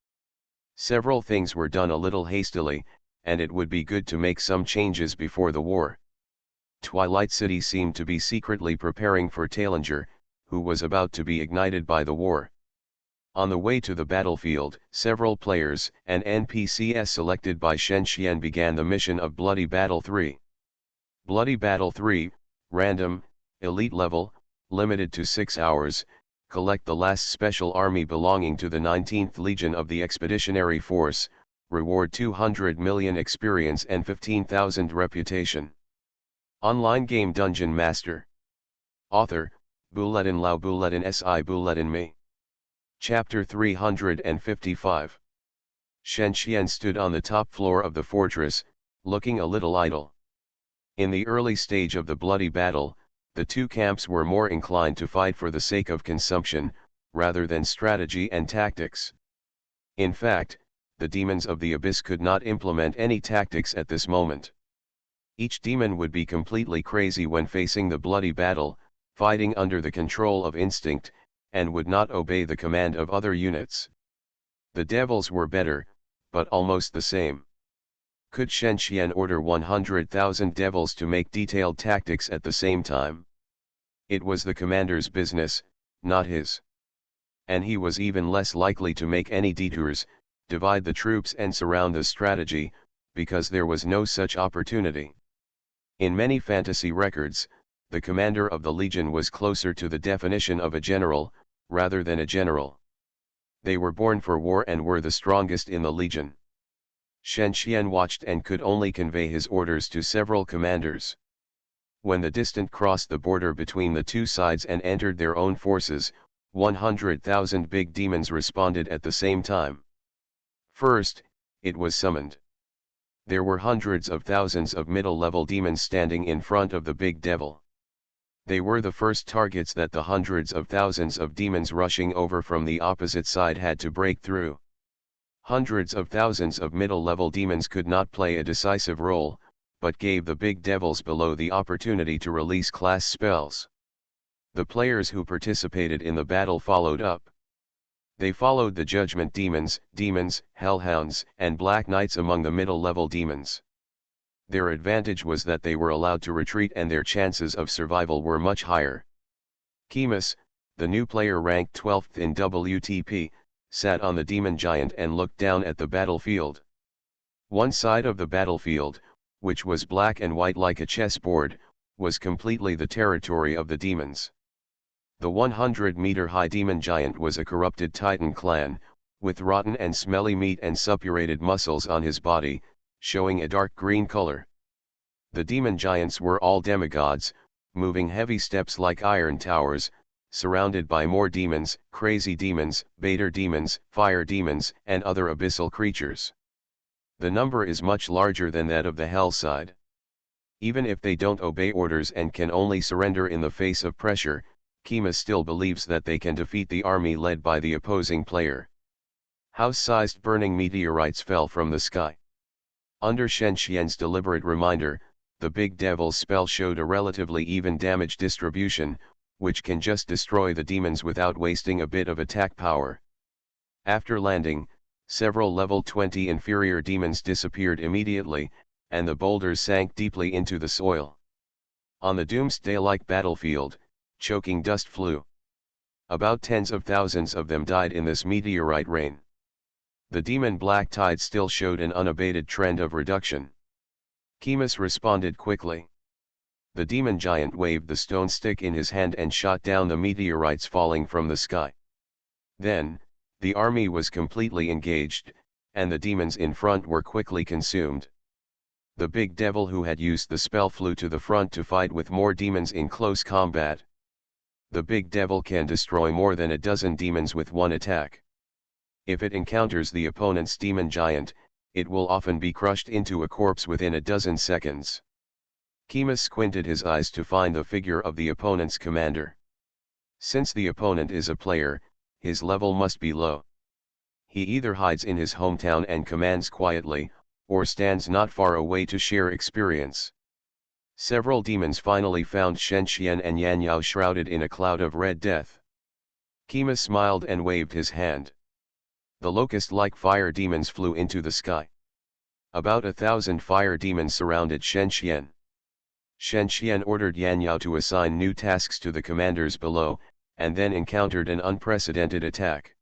Several things were done a little hastily, and it would be good to make some changes before the war. Twilight City seemed to be secretly preparing for Talinger, who was about to be ignited by the war. On the way to the battlefield, several players and NPCs selected by Shen Xian began the mission of Bloody Battle 3. Bloody Battle 3, random, elite level, limited to 6 hours, collect the last special army belonging to the 19th Legion of the Expeditionary Force, reward 200 million experience and 15,000 reputation. Online game Dungeon Master. Author, Buledin Lao Buledin Si Buledin Me. Chapter 355. Shen Xian stood on the top floor of the fortress, looking a little idle. In the early stage of the bloody battle, the two camps were more inclined to fight for the sake of consumption, rather than strategy and tactics. In fact, the demons of the abyss could not implement any tactics at this moment. Each demon would be completely crazy when facing the bloody battle, fighting under the control of instinct, and would not obey the command of other units. The devils were better, but almost the same. Could Shen Xian order 100,000 devils to make detailed tactics at the same time? It was the commander's business, not his. And he was even less likely to make any detours, divide the troops and surround the strategy, because there was no such opportunity. In many fantasy records, the commander of the legion was closer to the definition of a general, rather than a general. They were born for war and were the strongest in the legion. Shen Xian watched and could only convey his orders to several commanders. When the distant crossed the border between the two sides and entered their own forces, 100,000 big demons responded at the same time. First, it was summoned. There were hundreds of thousands of middle-level demons standing in front of the big devil. They were the first targets that the hundreds of thousands of demons rushing over from the opposite side had to break through. Hundreds of thousands of middle-level demons could not play a decisive role, but gave the big devils below the opportunity to release class spells. The players who participated in the battle followed up. They followed the Judgment Demons, Hellhounds, and Black Knights among the middle-level demons. Their advantage was that they were allowed to retreat and their chances of survival were much higher. Chemus, the new player ranked 12th in WTP, sat on the demon giant and looked down at the battlefield. One side of the battlefield, which was black and white like a chessboard, was completely the territory of the demons. The 100-meter-high demon giant was a corrupted Titan clan, with rotten and smelly meat and suppurated muscles on his body, showing a dark green color. The demon giants were all demigods, moving heavy steps like iron towers, surrounded by more demons, crazy demons, Bader demons, fire demons, and other abyssal creatures. The number is much larger than that of the hell side. Even if they don't obey orders and can only surrender in the face of pressure, Chemus still believes that they can defeat the army led by the opposing player. House-sized burning meteorites fell from the sky. Under Shen Xian's deliberate reminder, the Big Devil's spell showed a relatively even damage distribution, which can just destroy the demons without wasting a bit of attack power. After landing, several level 20 inferior demons disappeared immediately, and the boulders sank deeply into the soil. On the doomsday-like battlefield, choking dust flew. About tens of thousands of them died in this meteorite rain. The demon Black Tide still showed an unabated trend of reduction. Chemus responded quickly. The demon giant waved the stone stick in his hand and shot down the meteorites falling from the sky. Then, the army was completely engaged, and the demons in front were quickly consumed. The big devil who had used the spell flew to the front to fight with more demons in close combat. The big devil can destroy more than a dozen demons with one attack. If it encounters the opponent's demon giant, it will often be crushed into a corpse within a dozen seconds. Chemus squinted his eyes to find the figure of the opponent's commander. Since the opponent is a player, his level must be low. He either hides in his hometown and commands quietly, or stands not far away to share experience. Several demons finally found Shen Xian and Yan Yao shrouded in a cloud of red death. Chemus smiled and waved his hand. The locust-like fire demons flew into the sky. About 1,000 fire demons surrounded Shen Xian. Shen Xian ordered Yan Yao to assign new tasks to the commanders below, and then encountered an unprecedented attack.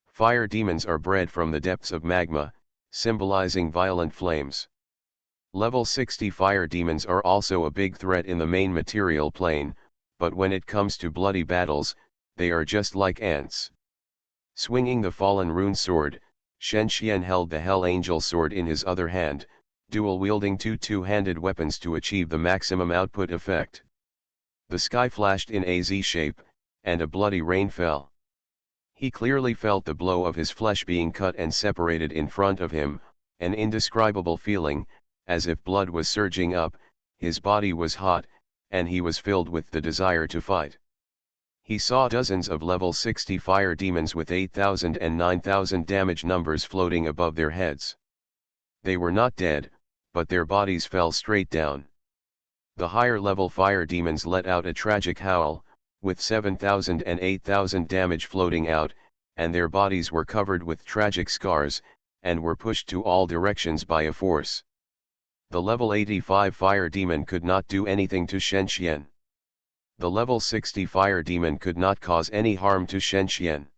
Fire demons are bred from the depths of magma, symbolizing violent flames. Level 60 fire demons are also a big threat in the main material plane, but when it comes to bloody battles, they are just like ants. Swinging the fallen rune sword, Shen Xian held the Hell Angel sword in his other hand, dual-wielding two two-handed weapons to achieve the maximum output effect. The sky flashed in a Z shape, and a bloody rain fell. He clearly felt the blow of his flesh being cut and separated in front of him, an indescribable feeling, as if blood was surging up, his body was hot, and he was filled with the desire to fight. He saw dozens of level 60 fire demons with 8,000 and 9,000 damage numbers floating above their heads. They were not dead, but their bodies fell straight down. The higher level fire demons let out a tragic howl, with 7,000 and 8,000 damage floating out, and their bodies were covered with tragic scars, and were pushed to all directions by a force. The level 85 fire demon could not do anything to Shen Xian. The level 60 fire demon could not cause any harm to Shen Xian.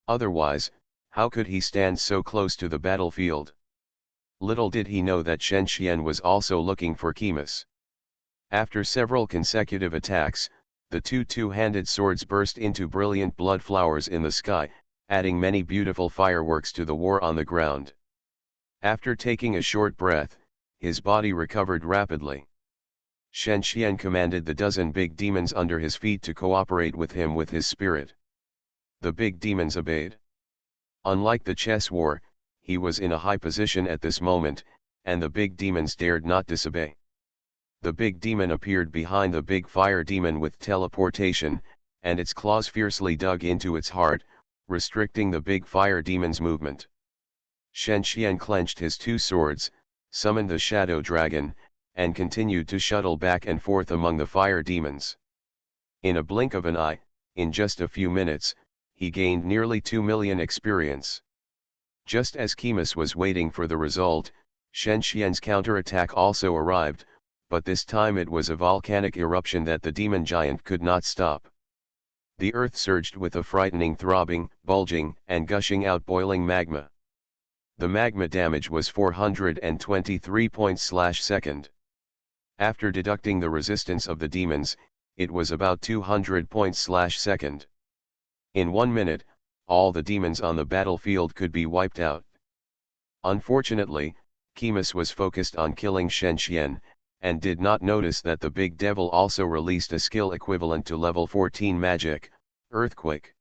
Otherwise, how could he stand so close to the battlefield? Little did he know that Shen Xian was also looking for Chemus. After several consecutive attacks, the two two-handed swords burst into brilliant blood flowers in the sky, adding many beautiful fireworks to the war on the ground. After taking a short breath, his body recovered rapidly. Shen Xian commanded the dozen big demons under his feet to cooperate with him with his spirit. The big demons obeyed. Unlike the chess war, he was in a high position at this moment, and the big demons dared not disobey. The big demon appeared behind the big fire demon with teleportation, and its claws fiercely dug into its heart, restricting the big fire demon's movement. Shen Xian clenched his two swords, summoned the shadow dragon, and continued to shuttle back and forth among the fire demons. In a blink of an eye, in just a few minutes, he gained nearly 2 million experience. Just as Chemus was waiting for the result, Shen Xian's counterattack also arrived, but this time it was a volcanic eruption that the demon giant could not stop. The earth surged with a frightening throbbing, bulging, and gushing out boiling magma. The magma damage was 423 points/second. After deducting the resistance of the demons, it was about 200 points/second. In 1 minute, all the demons on the battlefield could be wiped out. Unfortunately, Chemus was focused on killing Shen Xian, and did not notice that the big devil also released a skill equivalent to level 14 magic, Earthquake.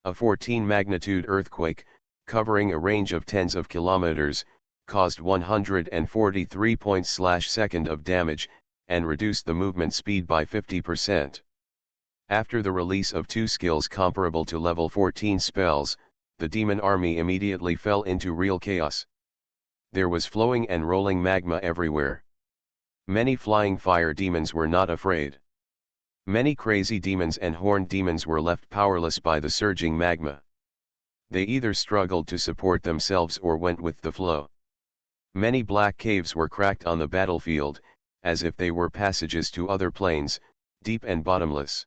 A 14 magnitude earthquake, covering a range of tens of kilometers, caused 143 points/second of damage, and reduced the movement speed by 50%. After the release of two skills comparable to level 14 spells, the demon army immediately fell into real chaos. There was flowing and rolling magma everywhere. Many flying fire demons were not afraid. Many crazy demons and horned demons were left powerless by the surging magma. They either struggled to support themselves or went with the flow. Many black caves were cracked on the battlefield, as if they were passages to other planes, deep and bottomless.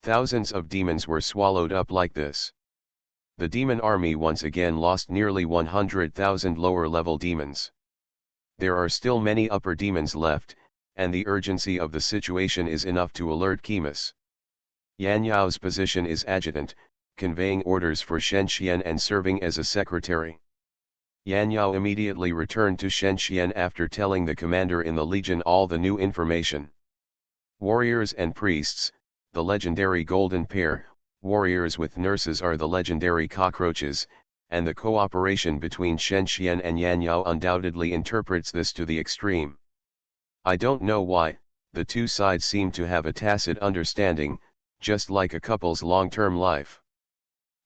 Thousands of demons were swallowed up like this. The demon army once again lost nearly 100,000 lower-level demons. There are still many upper demons left, and the urgency of the situation is enough to alert Chemus. Yan Yao's position is adjutant, conveying orders for Shen Xian and serving as a secretary. Yan Yao immediately returned to Shen Xian after telling the commander in the legion all the new information. Warriors and priests, the legendary golden pair, warriors with nurses are the legendary cockroaches, and the cooperation between Shen Xian and Yan Yao undoubtedly interprets this to the extreme. I don't know why, the two sides seem to have a tacit understanding, just like a couple's long-term life.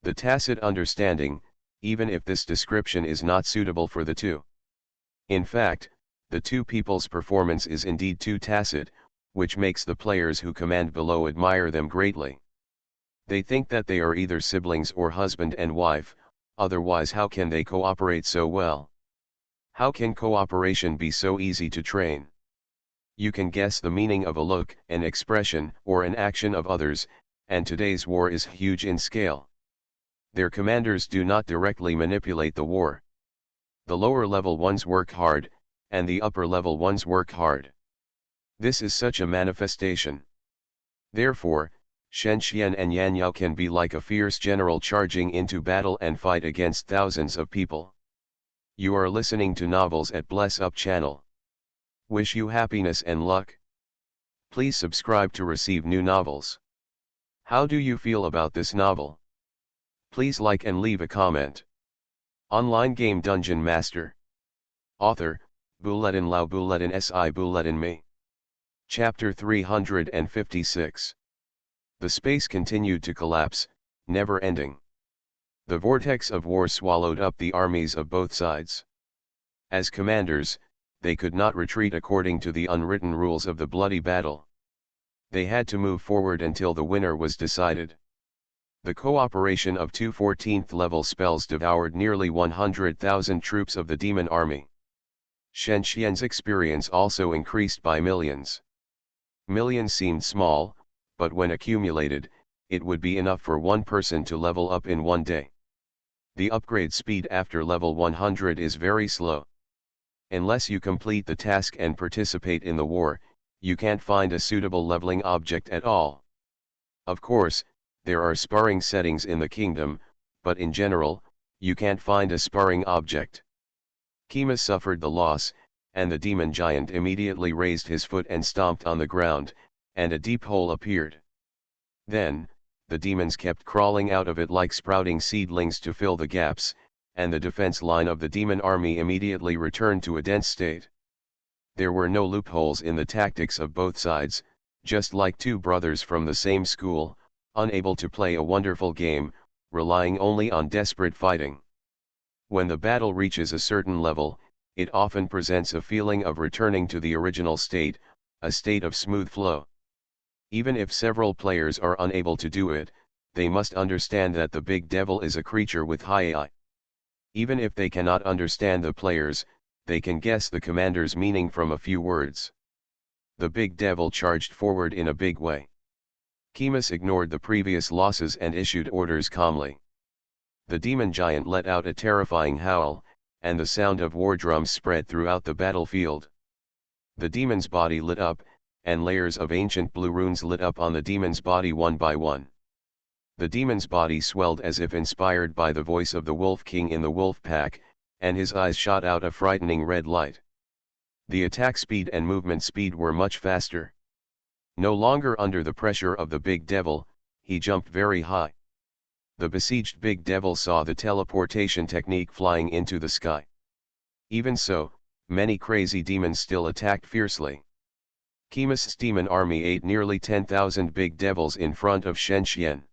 The tacit understanding, even if this description is not suitable for the two. In fact, the two people's performance is indeed too tacit, which makes the players who command below admire them greatly. They think that they are either siblings or husband and wife, otherwise how can they cooperate so well? How can cooperation be so easy to train? You can guess the meaning of a look, an expression, or an action of others, and today's war is huge in scale. Their commanders do not directly manipulate the war. The lower level ones work hard, and the upper level ones work hard. This is such a manifestation. Therefore, Shen Xian and Yan Yao can be like a fierce general charging into battle and fight against thousands of people. You are listening to Novels at Bless Up channel. Wish you happiness and luck. Please subscribe to receive new novels. How do you feel about this novel? Please like and leave a comment. Online game Dungeon Master. Author, Buletin Lao Buletin Si Buletin Me. Chapter 356. The space continued to collapse, never ending. The vortex of war swallowed up the armies of both sides. As commanders, they could not retreat according to the unwritten rules of the bloody battle. They had to move forward until the winner was decided. The cooperation of two 14th level spells devoured nearly 100,000 troops of the demon army. Shen Xian's experience also increased by millions. Millions seemed small, but when accumulated, it would be enough for one person to level up in one day. The upgrade speed after level 100 is very slow. Unless you complete the task and participate in the war, you can't find a suitable leveling object at all. Of course, there are sparring settings in the kingdom, but in general, you can't find a sparring object. Kima suffered the loss, and the demon giant immediately raised his foot and stomped on the ground, and a deep hole appeared. Then, the demons kept crawling out of it like sprouting seedlings to fill the gaps, and the defense line of the demon army immediately returned to a dense state. There were no loopholes in the tactics of both sides, just like two brothers from the same school, unable to play a wonderful game, relying only on desperate fighting. When the battle reaches a certain level, it often presents a feeling of returning to the original state, a state of smooth flow. Even if several players are unable to do it, they must understand that the big devil is a creature with high AI. Even if they cannot understand the players, they can guess the commander's meaning from a few words. The big devil charged forward in a big way. Chemus ignored the previous losses and issued orders calmly. The demon giant let out a terrifying howl, and the sound of war drums spread throughout the battlefield. The demon's body lit up, and layers of ancient blue runes lit up on the demon's body one by one. The demon's body swelled as if inspired by the voice of the Wolf King in the wolf pack, and his eyes shot out a frightening red light. The attack speed and movement speed were much faster. No longer under the pressure of the big devil, he jumped very high. The besieged big devil saw the teleportation technique flying into the sky. Even so, many crazy demons still attacked fiercely. Chemus's demon army ate nearly 10,000 big devils in front of Shen Xian.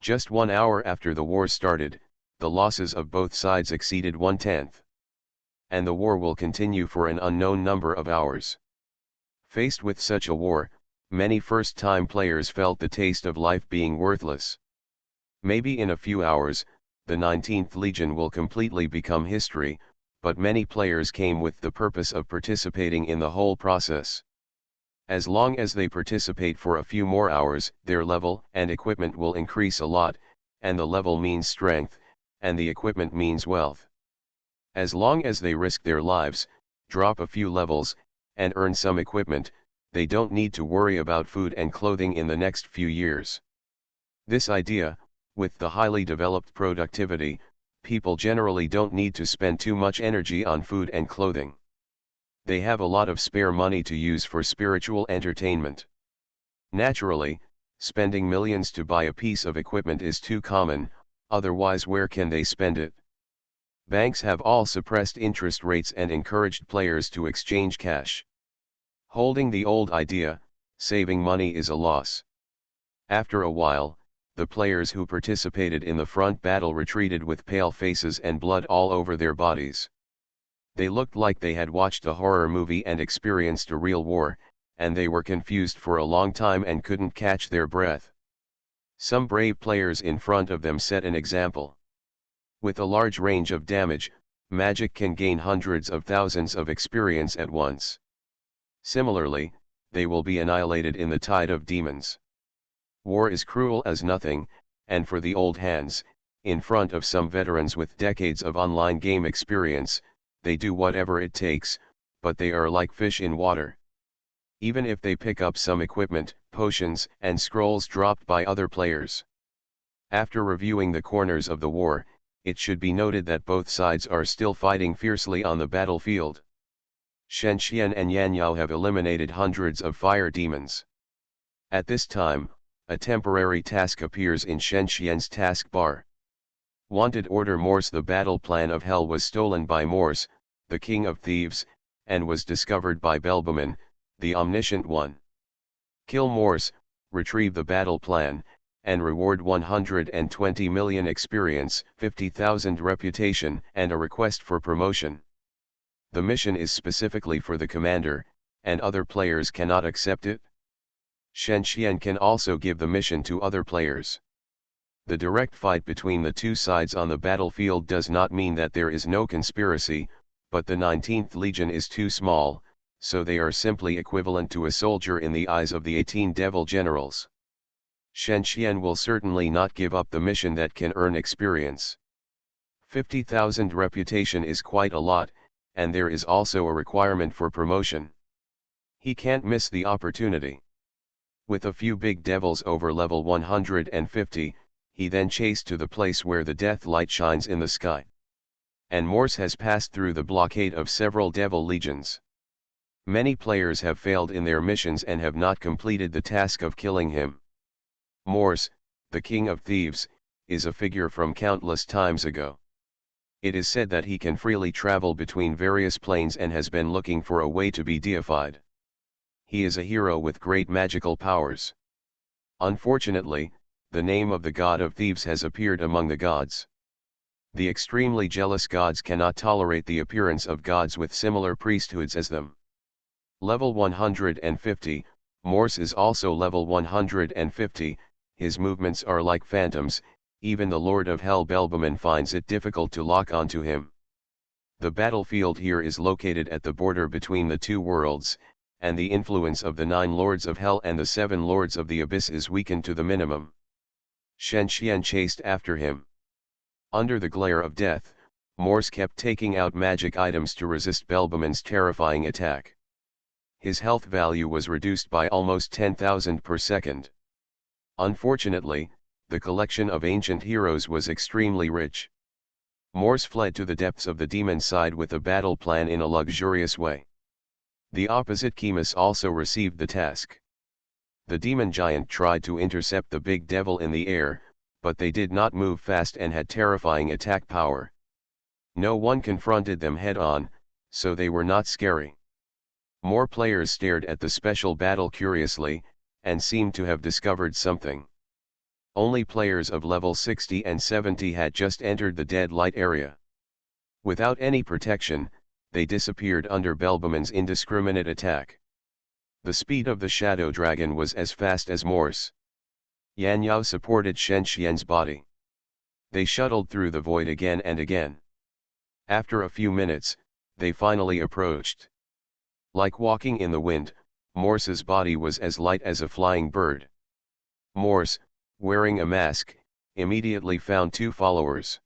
Just 1 hour after the war started, the losses of both sides exceeded 1/10. And the war will continue for an unknown number of hours. Faced with such a war, Many first-time players felt the taste of life being worthless. Maybe in a few hours, the 19th Legion will completely become history, but many players came with the purpose of participating in the whole process. As long as they participate for a few more hours, their level and equipment will increase a lot, and the level means strength, and the equipment means wealth. As long as they risk their lives, drop a few levels, and earn some equipment, they don't need to worry about food and clothing in the next few years. This idea, with the highly developed productivity, people generally don't need to spend too much energy on food and clothing. They have a lot of spare money to use for spiritual entertainment. Naturally, spending millions to buy a piece of equipment is too common, otherwise where can they spend it? Banks have all suppressed interest rates and encouraged players to exchange cash. Holding the old idea, saving money is a loss. After a while, the players who participated in the front battle retreated with pale faces and blood all over their bodies. They looked like they had watched a horror movie and experienced a real war, and they were confused for a long time and couldn't catch their breath. Some brave players in front of them set an example. With a large range of damage, magic can gain hundreds of thousands of experience at once. Similarly, they will be annihilated in the tide of demons. War is cruel as nothing, and for the old hands, in front of some veterans with decades of online game experience, they do whatever it takes, but they are like fish in water. Even if they pick up some equipment, potions, and scrolls dropped by other players. After reviewing the corners of the war, it should be noted that both sides are still fighting fiercely on the battlefield. Shen Xian and Yan Yao have eliminated hundreds of fire demons. At this time, a temporary task appears in Shen Xian's taskbar. Wanted Order Morse. The battle plan of hell was stolen by Morse, the king of thieves, and was discovered by Belbaman, the omniscient one. Kill Morse, retrieve the battle plan, and reward 120 million experience, 50,000 reputation, and a request for promotion. The mission is specifically for the commander, and other players cannot accept it. Shen Xian can also give the mission to other players. The direct fight between the two sides on the battlefield does not mean that there is no conspiracy, but the 19th Legion is too small, so they are simply equivalent to a soldier in the eyes of the 18 devil generals. Shen Xian will certainly not give up the mission that can earn experience. 50,000 reputation is quite a lot, and there is also a requirement for promotion. He can't miss the opportunity. With a few big devils over level 150, he then chased to the place where the death light shines in the sky. And Morse has passed through the blockade of several devil legions. Many players have failed in their missions and have not completed the task of killing him. Morse, the king of thieves, is a figure from countless times ago. It is said that he can freely travel between various planes and has been looking for a way to be deified. He is a hero with great magical powers. Unfortunately, the name of the god of thieves has appeared among the gods. The extremely jealous gods cannot tolerate the appearance of gods with similar priesthoods as them. Level 150, Morse is also level 150, his movements are like phantoms, even the Lord of Hell Belbaman finds it difficult to lock onto him. The battlefield here is located at the border between the two worlds, and the influence of the 9 Lords of Hell and the 7 Lords of the Abyss is weakened to the minimum. Shen Xian chased after him. Under the glare of death, Morse kept taking out magic items to resist Belbaman's terrifying attack. His health value was reduced by almost 10,000 per second. Unfortunately, the collection of ancient heroes was extremely rich. Morse fled to the depths of the demon side with a battle plan in a luxurious way. The opposite Chemus also received the task. The demon giant tried to intercept the big devil in the air, but they did not move fast and had terrifying attack power. No one confronted them head-on, so they were not scary. More players stared at the special battle curiously, and seemed to have discovered something. Only players of level 60 and 70 had just entered the dead light area. Without any protection, they disappeared under Belbaman's indiscriminate attack. The speed of the shadow dragon was as fast as Morse. Yan Yao supported Shen Xian's body. They shuttled through the void again and again. After a few minutes, they finally approached. Like walking in the wind, Morse's body was as light as a flying bird. Morse, wearing a mask, immediately found two followers.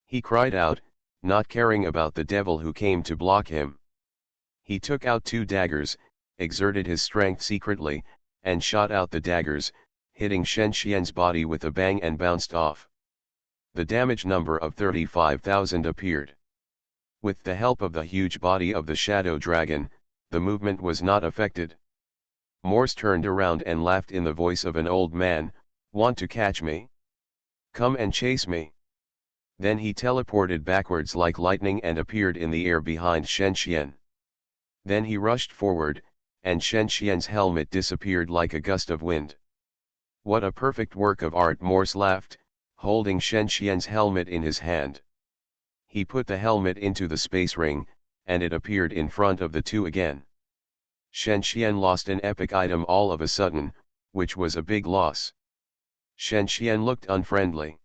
He cried out, not caring about the devil who came to block him. He took out two daggers, exerted his strength secretly, and shot out the daggers, hitting Shen Xian's body with a bang and bounced off. The damage number of 35,000 appeared. With the help of the huge body of the shadow dragon, the movement was not affected. Morse turned around and laughed in the voice of an old man, "Want to catch me? Come and chase me." Then he teleported backwards like lightning and appeared in the air behind Shen Xian. Then he rushed forward, and Shen Xian's helmet disappeared like a gust of wind. "What a perfect work of art," Morse laughed, holding Shen Xian's helmet in his hand. He put the helmet into the space ring, and it appeared in front of the two again. Shen Xian lost an epic item all of a sudden, which was a big loss. Shen Xian looked unfriendly.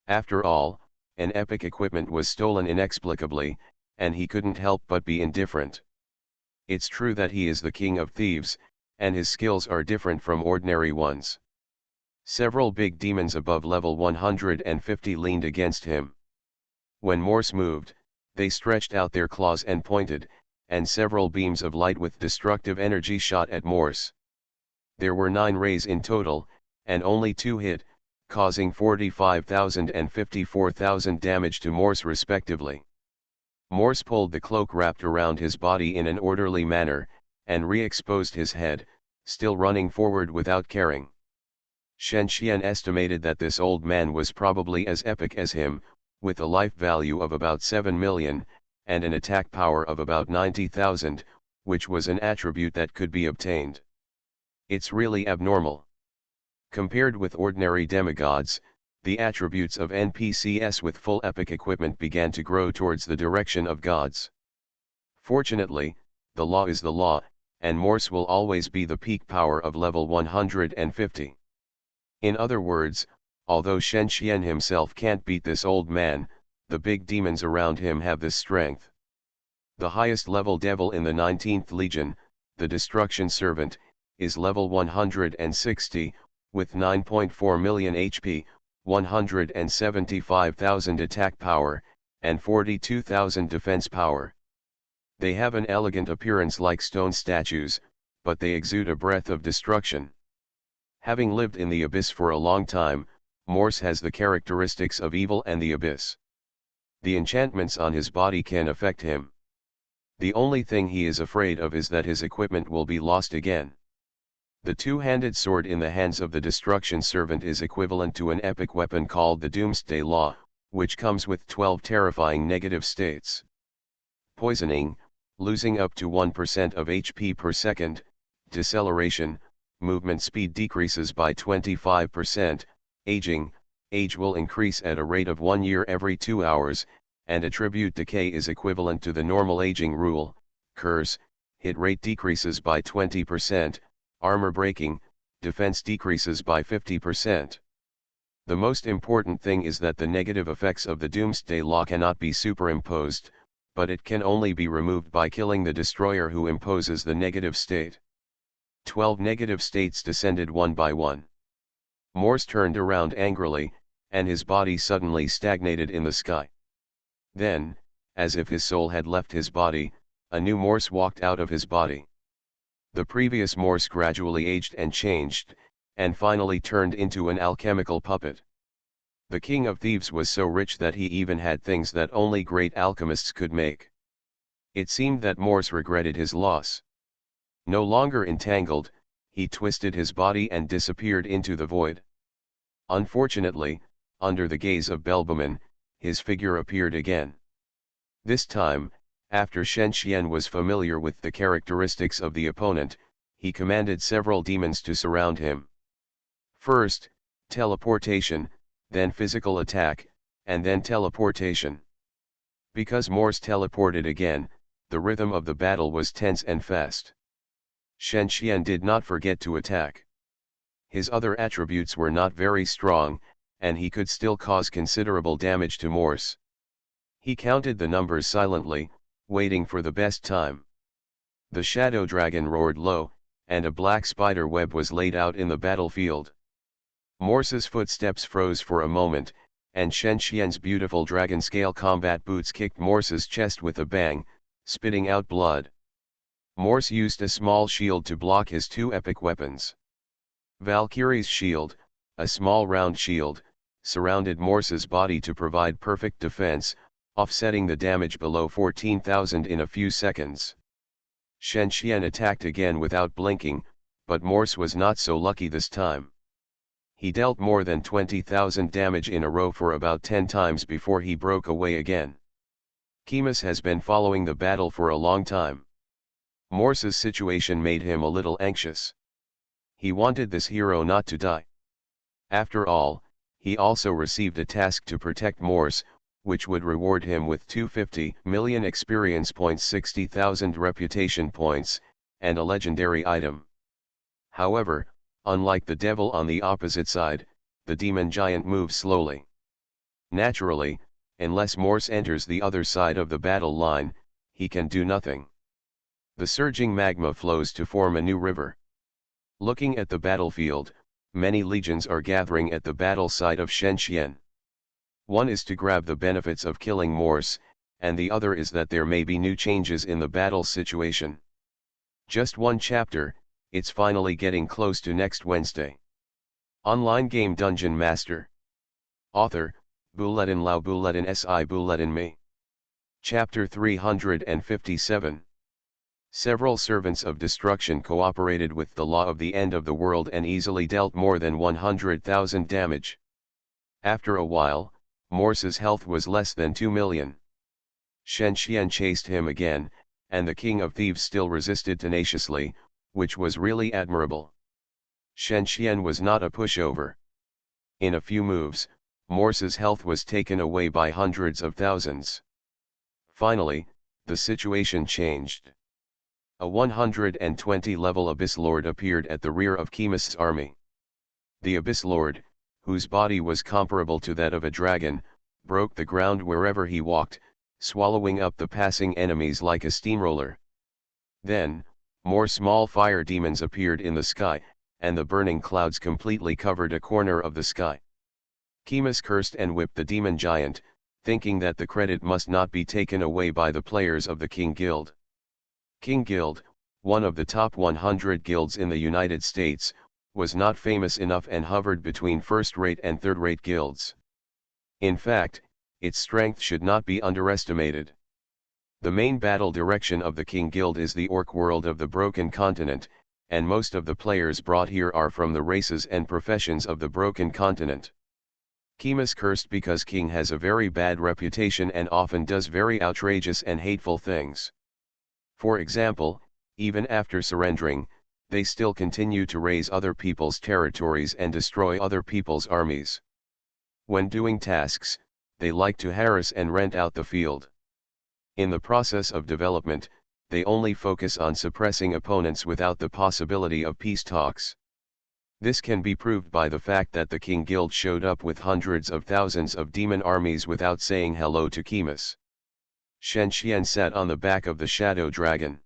After all, an epic equipment was stolen inexplicably, and he couldn't help but be indifferent. It's true that he is the king of thieves, and his skills are different from ordinary ones. Several big demons above level 150 leaned against him. When Morse moved, they stretched out their claws and pointed, and several beams of light with destructive energy shot at Morse. There were 9 rays in total, and only 2 hit, causing 45,000 and 54,000 damage to Morse respectively. Morse pulled the cloak wrapped around his body in an orderly manner, and re-exposed his head, still running forward without caring. Shen Xian estimated that this old man was probably as epic as him, with a life value of about 7 million, and an attack power of about 90,000, which was an attribute that could be obtained. It's really abnormal. Compared with ordinary demigods, the attributes of NPCs with full epic equipment began to grow towards the direction of gods. Fortunately, the law is the law, and Morse will always be the peak power of level 150. In other words, although Shen Xian himself can't beat this old man, the big demons around him have this strength. The highest level devil in the 19th Legion, the Destruction Servant, is level 160, with 9.4 million HP, 175,000 attack power, and 42,000 defense power. They have an elegant appearance like stone statues, but they exude a breath of destruction. Having lived in the abyss for a long time, Morse has the characteristics of evil and the abyss. The enchantments on his body can affect him. The only thing he is afraid of is that his equipment will be lost again. The two-handed sword in the hands of the Destruction Servant is equivalent to an epic weapon called the Doomsday Law, which comes with 12 terrifying negative states. Poisoning, losing up to 1% of HP per second, deceleration, movement speed decreases by 25%, aging, age will increase at a rate of 1 year every 2 hours, and attribute decay is equivalent to the normal aging rule, curse, hit rate decreases by 20%, armor breaking, defense decreases by 50%. The most important thing is that the negative effects of the Doomsday Law cannot be superimposed, but it can only be removed by killing the destroyer who imposes the negative state. 12 negative states descended one by one. Morse turned around angrily, and his body suddenly stagnated in the sky. Then, as if his soul had left his body, a new Morse walked out of his body. The previous Morse gradually aged and changed, and finally turned into an alchemical puppet. The King of Thieves was so rich that he even had things that only great alchemists could make. It seemed that Morse regretted his loss. No longer entangled, he twisted his body and disappeared into the void. Unfortunately, under the gaze of Belbaman, his figure appeared again. This time, after Shen Xian was familiar with the characteristics of the opponent, he commanded several demons to surround him. First, teleportation, then physical attack, and then teleportation. Because Morse teleported again, the rhythm of the battle was tense and fast. Shen Qian did not forget to attack. His other attributes were not very strong, and he could still cause considerable damage to Morse. He counted the numbers silently, waiting for the best time. The shadow dragon roared low, and a black spider web was laid out in the battlefield. Morse's footsteps froze for a moment, and Shen Qian's beautiful dragon-scale combat boots kicked Morse's chest with a bang, spitting out blood. Morse used a small shield to block his two epic weapons. Valkyrie's shield, a small round shield, surrounded Morse's body to provide perfect defense, offsetting the damage below 14,000 in a few seconds. Shen Qian attacked again without blinking, but Morse was not so lucky this time. He dealt more than 20,000 damage in a row for about 10 times before he broke away again. Chemus has been following the battle for a long time. Morse's situation made him a little anxious. He wanted this hero not to die. After all, he also received a task to protect Morse, which would reward him with 250 million experience points, 60,000 reputation points, and a legendary item. However, unlike the devil on the opposite side, the demon giant moves slowly. Naturally, unless Morse enters the other side of the battle line, he can do nothing. The surging magma flows to form a new river. Looking at the battlefield, many legions are gathering at the battle site of Shen Qian. One is to grab the benefits of killing Morse, and the other is that there may be new changes in the battle situation. Just one chapter, it's finally getting close to next Wednesday. Online game DungeonMaster. Author, Buledin Lao Buledin Si Buledin Me. Chapter 357. Several servants of destruction cooperated with the law of the end of the world and easily dealt more than 100,000 damage. After a while, Morse's health was less than 2 million. Shen Qian chased him again, and the King of Thieves still resisted tenaciously, which was really admirable. Shen Qian was not a pushover. In a few moves, Morse's health was taken away by hundreds of thousands. Finally, the situation changed. A 120-level Abyss Lord appeared at the rear of Chemus's army. The Abyss Lord, whose body was comparable to that of a dragon, broke the ground wherever he walked, swallowing up the passing enemies like a steamroller. Then, more small fire demons appeared in the sky, and the burning clouds completely covered a corner of the sky. Chemus cursed and whipped the demon giant, thinking that the credit must not be taken away by the players of the King Guild. King Guild, one of the top 100 guilds in the United States, was not famous enough and hovered between first-rate and third-rate guilds. In fact, its strength should not be underestimated. The main battle direction of the King Guild is the Orc world of the Broken Continent, and most of the players brought here are from the races and professions of the Broken Continent. Chemus cursed because King has a very bad reputation and often does very outrageous and hateful things. For example, even after surrendering, they still continue to raise other people's territories and destroy other people's armies. When doing tasks, they like to harass and rent out the field. In the process of development, they only focus on suppressing opponents without the possibility of peace talks. This can be proved by the fact that the King Guild showed up with hundreds of thousands of demon armies without saying hello to Chemus. Shen Qian sat on the back of the shadow dragon.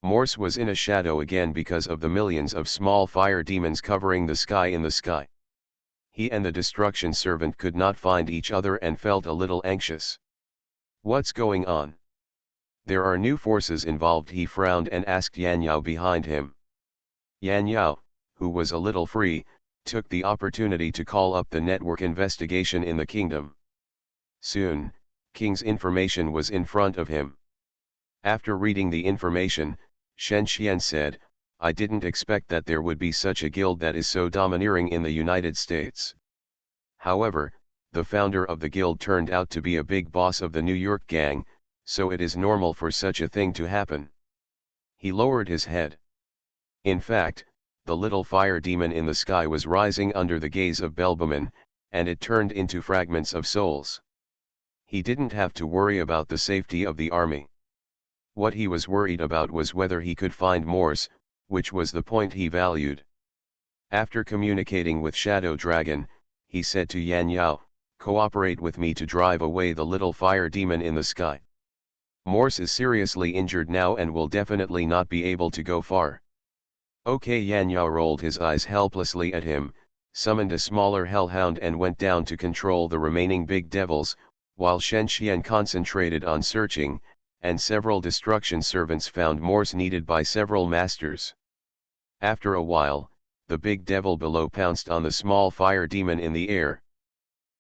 Morse was in a shadow again because of the millions of small fire demons covering the sky in the sky. He and the destruction servant could not find each other and felt a little anxious. What's going on? There are new forces involved. He frowned and asked Yan Yao behind him. Yan Yao, who was a little free, took the opportunity to call up the network investigation in the kingdom. Soon, King's information was in front of him. After reading the information, Shen Qian said, "I didn't expect that there would be such a guild that is so domineering in the United States." However, the founder of the guild turned out to be a big boss of the New York gang, so it is normal for such a thing to happen. He lowered his head. In fact, the little fire demon in the sky was rising under the gaze of Belbaman, and it turned into fragments of souls. He didn't have to worry about the safety of the army. What he was worried about was whether he could find Morse, which was the point he valued. After communicating with Shadow Dragon, he said to Yan Yao, "Cooperate with me to drive away the little fire demon in the sky. Morse is seriously injured now and will definitely not be able to go far." Okay. Yan Yao rolled his eyes helplessly at him, summoned a smaller hellhound and went down to control the remaining big devils, while Shen Xian concentrated on searching, and several destruction servants found Morse needed by several masters. After a while, the big devil below pounced on the small fire demon in the air.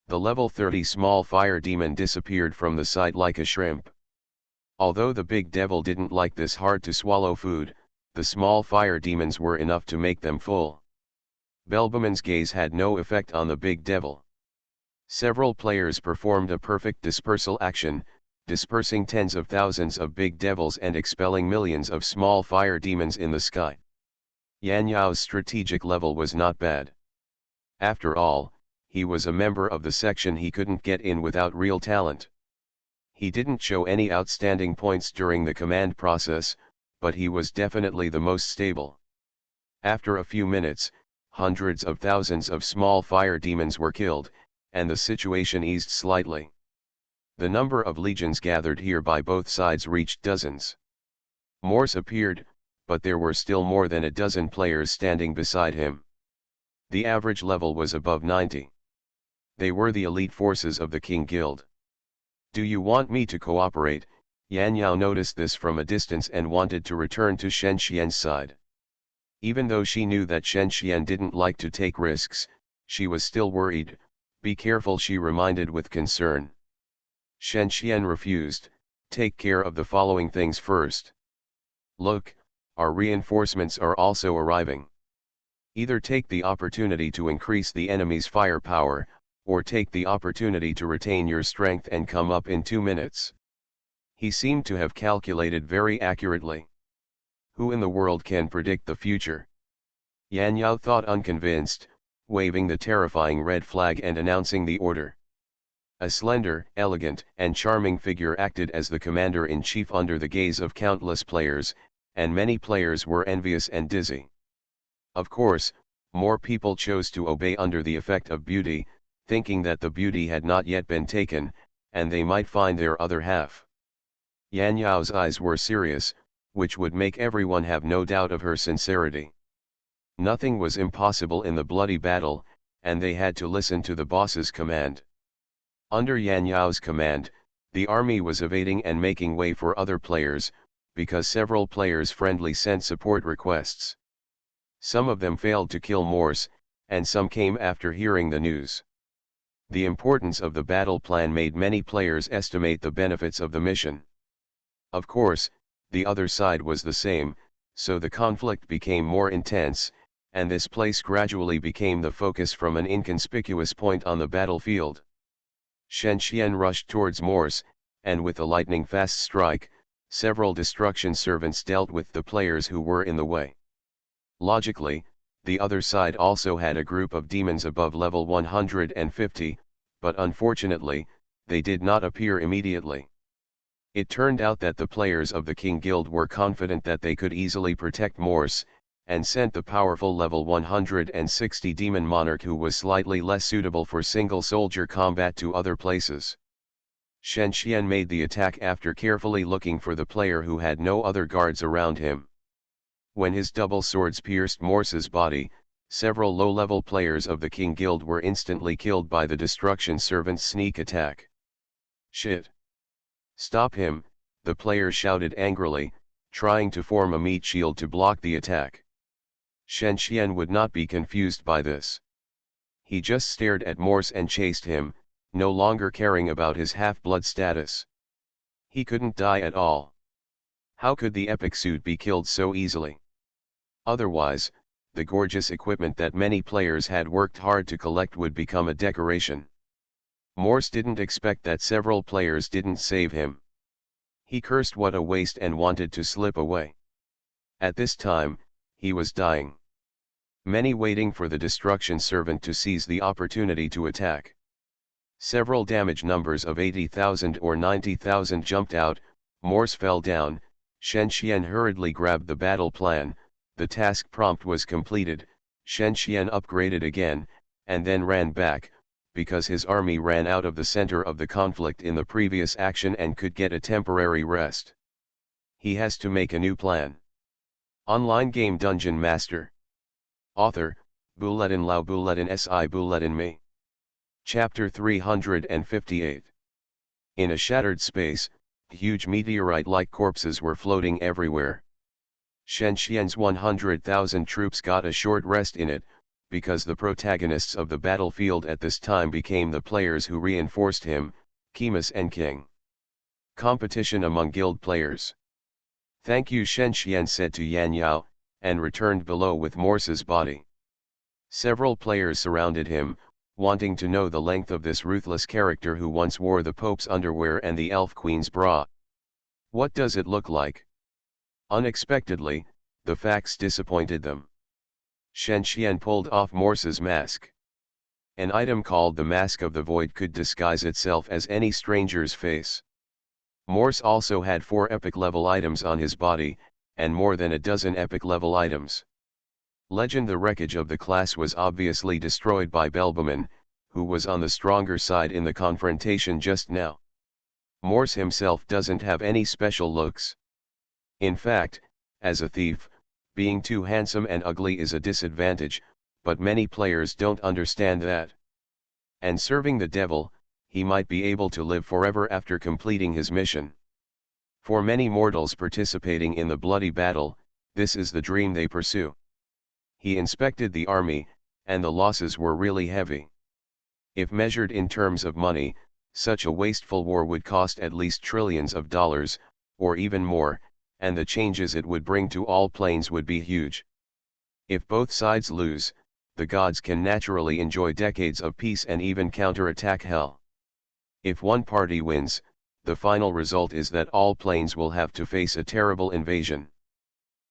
The level 30 small fire demon disappeared from the sight like a shrimp. Although the big devil didn't like this hard-to-swallow food, the small fire demons were enough to make them full. Belbamon's gaze had no effect on the big devil. Several players performed a perfect dispersal action, dispersing tens of thousands of big devils and expelling millions of small fire demons in the sky. Yan Yao's strategic level was not bad. After all, he was a member of the section he couldn't get in without real talent. He didn't show any outstanding points during the command process, but he was definitely the most stable. After a few minutes, hundreds of thousands of small fire demons were killed, and the situation eased slightly. The number of legions gathered here by both sides reached dozens. Morse appeared, but there were still more than a dozen players standing beside him. The average level was above 90. They were the elite forces of the King Guild. "Do you want me to cooperate?" Yan Yao noticed this from a distance and wanted to return to Shen Xian's side. Even though she knew that Shen Xian didn't like to take risks, she was still worried. "Be careful," she reminded with concern. Shen Xian refused. "Take care of the following things first. Look, our reinforcements are also arriving. Either take the opportunity to increase the enemy's firepower, or take the opportunity to retain your strength and come up in 2 minutes." He seemed to have calculated very accurately. Who in the world can predict the future? Yan Yao thought, unconvinced, waving the terrifying red flag and announcing the order. A slender, elegant, and charming figure acted as the commander-in-chief under the gaze of countless players, and many players were envious and dizzy. Of course, more people chose to obey under the effect of beauty, thinking that the beauty had not yet been taken, and they might find their other half. Yan Yao's eyes were serious, which would make everyone have no doubt of her sincerity. Nothing was impossible in the bloody battle, and they had to listen to the boss's command. Under Yan Yao's command, the army was evading and making way for other players, because several players friendly sent support requests. Some of them failed to kill Morse, and some came after hearing the news. The importance of the battle plan made many players estimate the benefits of the mission. Of course, the other side was the same, so the conflict became more intense, and this place gradually became the focus from an inconspicuous point on the battlefield. Shen Xian rushed towards Morse, and with a lightning-fast strike, several destruction servants dealt with the players who were in the way. Logically, the other side also had a group of demons above level 150, but unfortunately, they did not appear immediately. It turned out that the players of the King Guild were confident that they could easily protect Morse, and sent the powerful level 160 demon monarch who was slightly less suitable for single soldier combat to other places. Shen Xian made the attack after carefully looking for the player who had no other guards around him. When his double swords pierced Morse's body, several low-level players of the King Guild were instantly killed by the destruction servant's sneak attack. "Shit! Stop him," the player shouted angrily, trying to form a meat shield to block the attack. Shen Xian would not be confused by this. He just stared at Morse and chased him, no longer caring about his half-blood status. He couldn't die at all. How could the epic suit be killed so easily? Otherwise, the gorgeous equipment that many players had worked hard to collect would become a decoration. Morse didn't expect that several players didn't save him. He cursed what a waste and wanted to slip away. At this time, he was dying. Many waiting for the destruction servant to seize the opportunity to attack. Several damage numbers of 80,000 or 90,000 jumped out, Morse fell down, Shen Xian hurriedly grabbed the battle plan, The task prompt was completed, Shen Xian upgraded again, and then ran back, because his army ran out of the center of the conflict in the previous action and could get a temporary rest. He has to make a new plan. Online game Dungeon Master. Author, Bulletin Lao Bulletin Si Bulletin Me. Chapter 358. In a shattered space, huge meteorite-like corpses were floating everywhere. Shen Xian's 100,000 troops got a short rest in it, because the protagonists of the battlefield at this time became the players who reinforced him, Kemus and King. Competition among guild players. Thank you, Shen Xian said to Yan Yao, and returned below with Morse's body. Several players surrounded him, wanting to know the length of this ruthless character who once wore the Pope's underwear and the Elf Queen's bra. What does it look like? Unexpectedly, the facts disappointed them. Shen Xian pulled off Morse's mask. An item called the Mask of the Void could disguise itself as any stranger's face. Morse also had 4 epic-level items on his body, and more than a dozen epic-level items. Legend: the wreckage of the class was obviously destroyed by Belbaman, who was on the stronger side in the confrontation just now. Morse himself doesn't have any special looks. In fact, as a thief, being too handsome and ugly is a disadvantage, but many players don't understand that. And serving the devil, he might be able to live forever after completing his mission. For many mortals participating in the bloody battle, this is the dream they pursue. He inspected the army, and the losses were really heavy. If measured in terms of money, such a wasteful war would cost at least trillions of dollars, or even more, and the changes it would bring to all planes would be huge. If both sides lose, the gods can naturally enjoy decades of peace and even counterattack hell. If one party wins, the final result is that all planes will have to face a terrible invasion.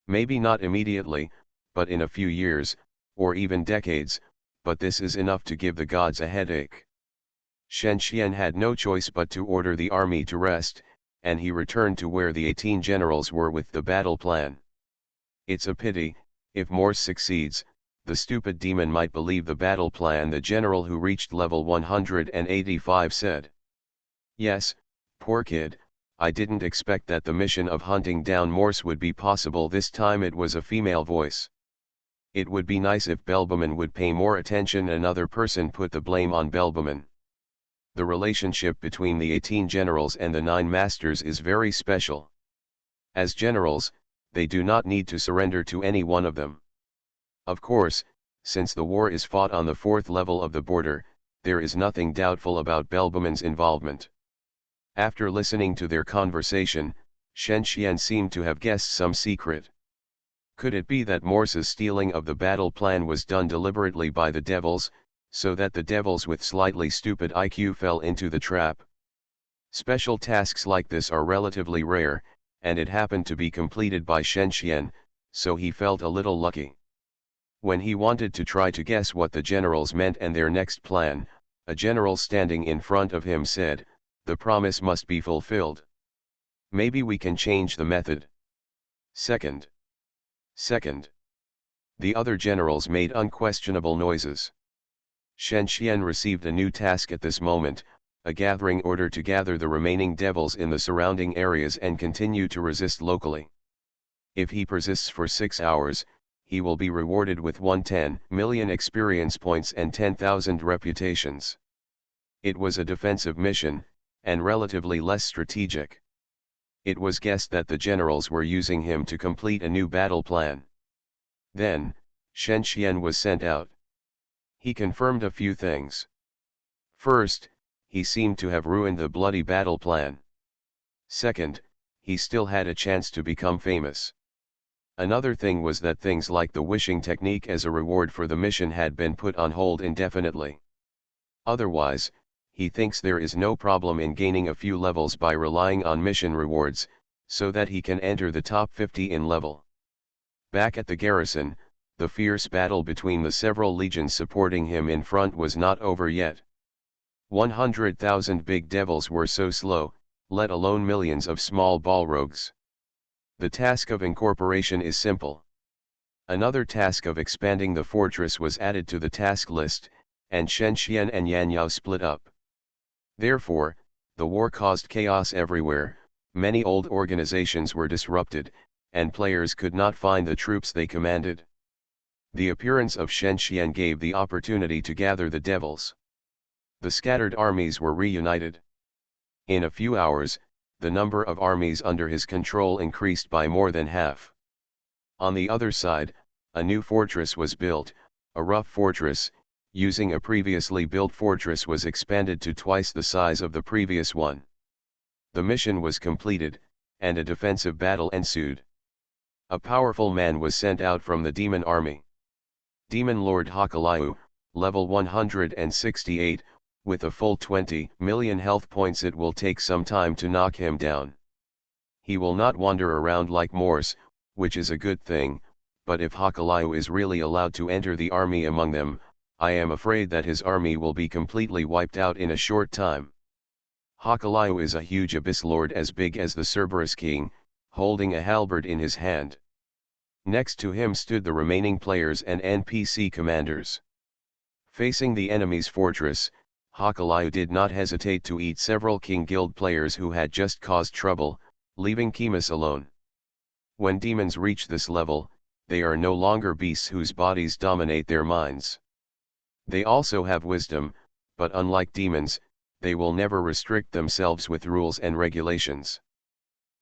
Maybe not immediately, but in a few years, or even decades, but this is enough to give the gods a headache. Shen Xian had no choice but to order the army to rest, and he returned to where the 18 generals were with the battle plan. It's a pity, if Morse succeeds, the stupid demon might believe the battle plan, the general who reached level 185 said. Yes, poor kid, I didn't expect that the mission of hunting down Morse would be possible this time. It was a female voice. It would be nice if Belbaman would pay more attention. Another person put the blame on Belbaman. The relationship between the 18 generals and the 9 masters is very special. As generals, they do not need to surrender to any one of them. Of course, since the war is fought on the 4th level of the border, there is nothing doubtful about Belbaman's involvement. After listening to their conversation, Shen Xian seemed to have guessed some secret. Could it be that Morse's stealing of the battle plan was done deliberately by the devils, so that the devils with slightly stupid IQ fell into the trap? Special tasks like this are relatively rare, and it happened to be completed by Shen Xian, so he felt a little lucky. When he wanted to try to guess what the generals meant and their next plan, a general standing in front of him said, "The promise must be fulfilled. Maybe we can change the method." Second. The other generals made unquestionable noises. Shen Xian received a new task at this moment, a gathering order to gather the remaining devils in the surrounding areas and continue to resist locally. If he persists for 6 hours, he will be rewarded with 110 million experience points and 10,000 reputations. It was a defensive mission, and relatively less strategic. It was guessed that the generals were using him to complete a new battle plan. Then, Shen Xian was sent out. He confirmed a few things. First, he seemed to have ruined the bloody battle plan. Second, he still had a chance to become famous. Another thing was that things like the wishing technique as a reward for the mission had been put on hold indefinitely. Otherwise, he thinks there is no problem in gaining a few levels by relying on mission rewards, so that he can enter the top 50 in level. Back at the garrison, the fierce battle between the several legions supporting him in front was not over yet. 100,000 big devils were so slow, let alone millions of small balrogs. The task of incorporation is simple. Another task of expanding the fortress was added to the task list, and Shen Xian and Yan Yao split up. Therefore, the war caused chaos everywhere, many old organizations were disrupted, and players could not find the troops they commanded. The appearance of Shen Xian gave the opportunity to gather the devils. The scattered armies were reunited. In a few hours, the number of armies under his control increased by more than half. On the other side, a new fortress was built, a rough fortress, using a previously built fortress was expanded to twice the size of the previous one. The mission was completed, and a defensive battle ensued. A powerful man was sent out from the demon army. Demon Lord Hakalayu, level 168, with a full 20 million health points. It will take some time to knock him down. He will not wander around like Morse, which is a good thing, but if Hakalayu is really allowed to enter the army among them, I am afraid that his army will be completely wiped out in a short time. Hakalayu is a huge abyss lord as big as the Cerberus king, holding a halberd in his hand. Next to him stood the remaining players and NPC commanders. Facing the enemy's fortress, Hakalayu did not hesitate to eat several King Guild players who had just caused trouble, leaving Chemus alone. When demons reach this level, they are no longer beasts whose bodies dominate their minds. They also have wisdom, but unlike demons, they will never restrict themselves with rules and regulations.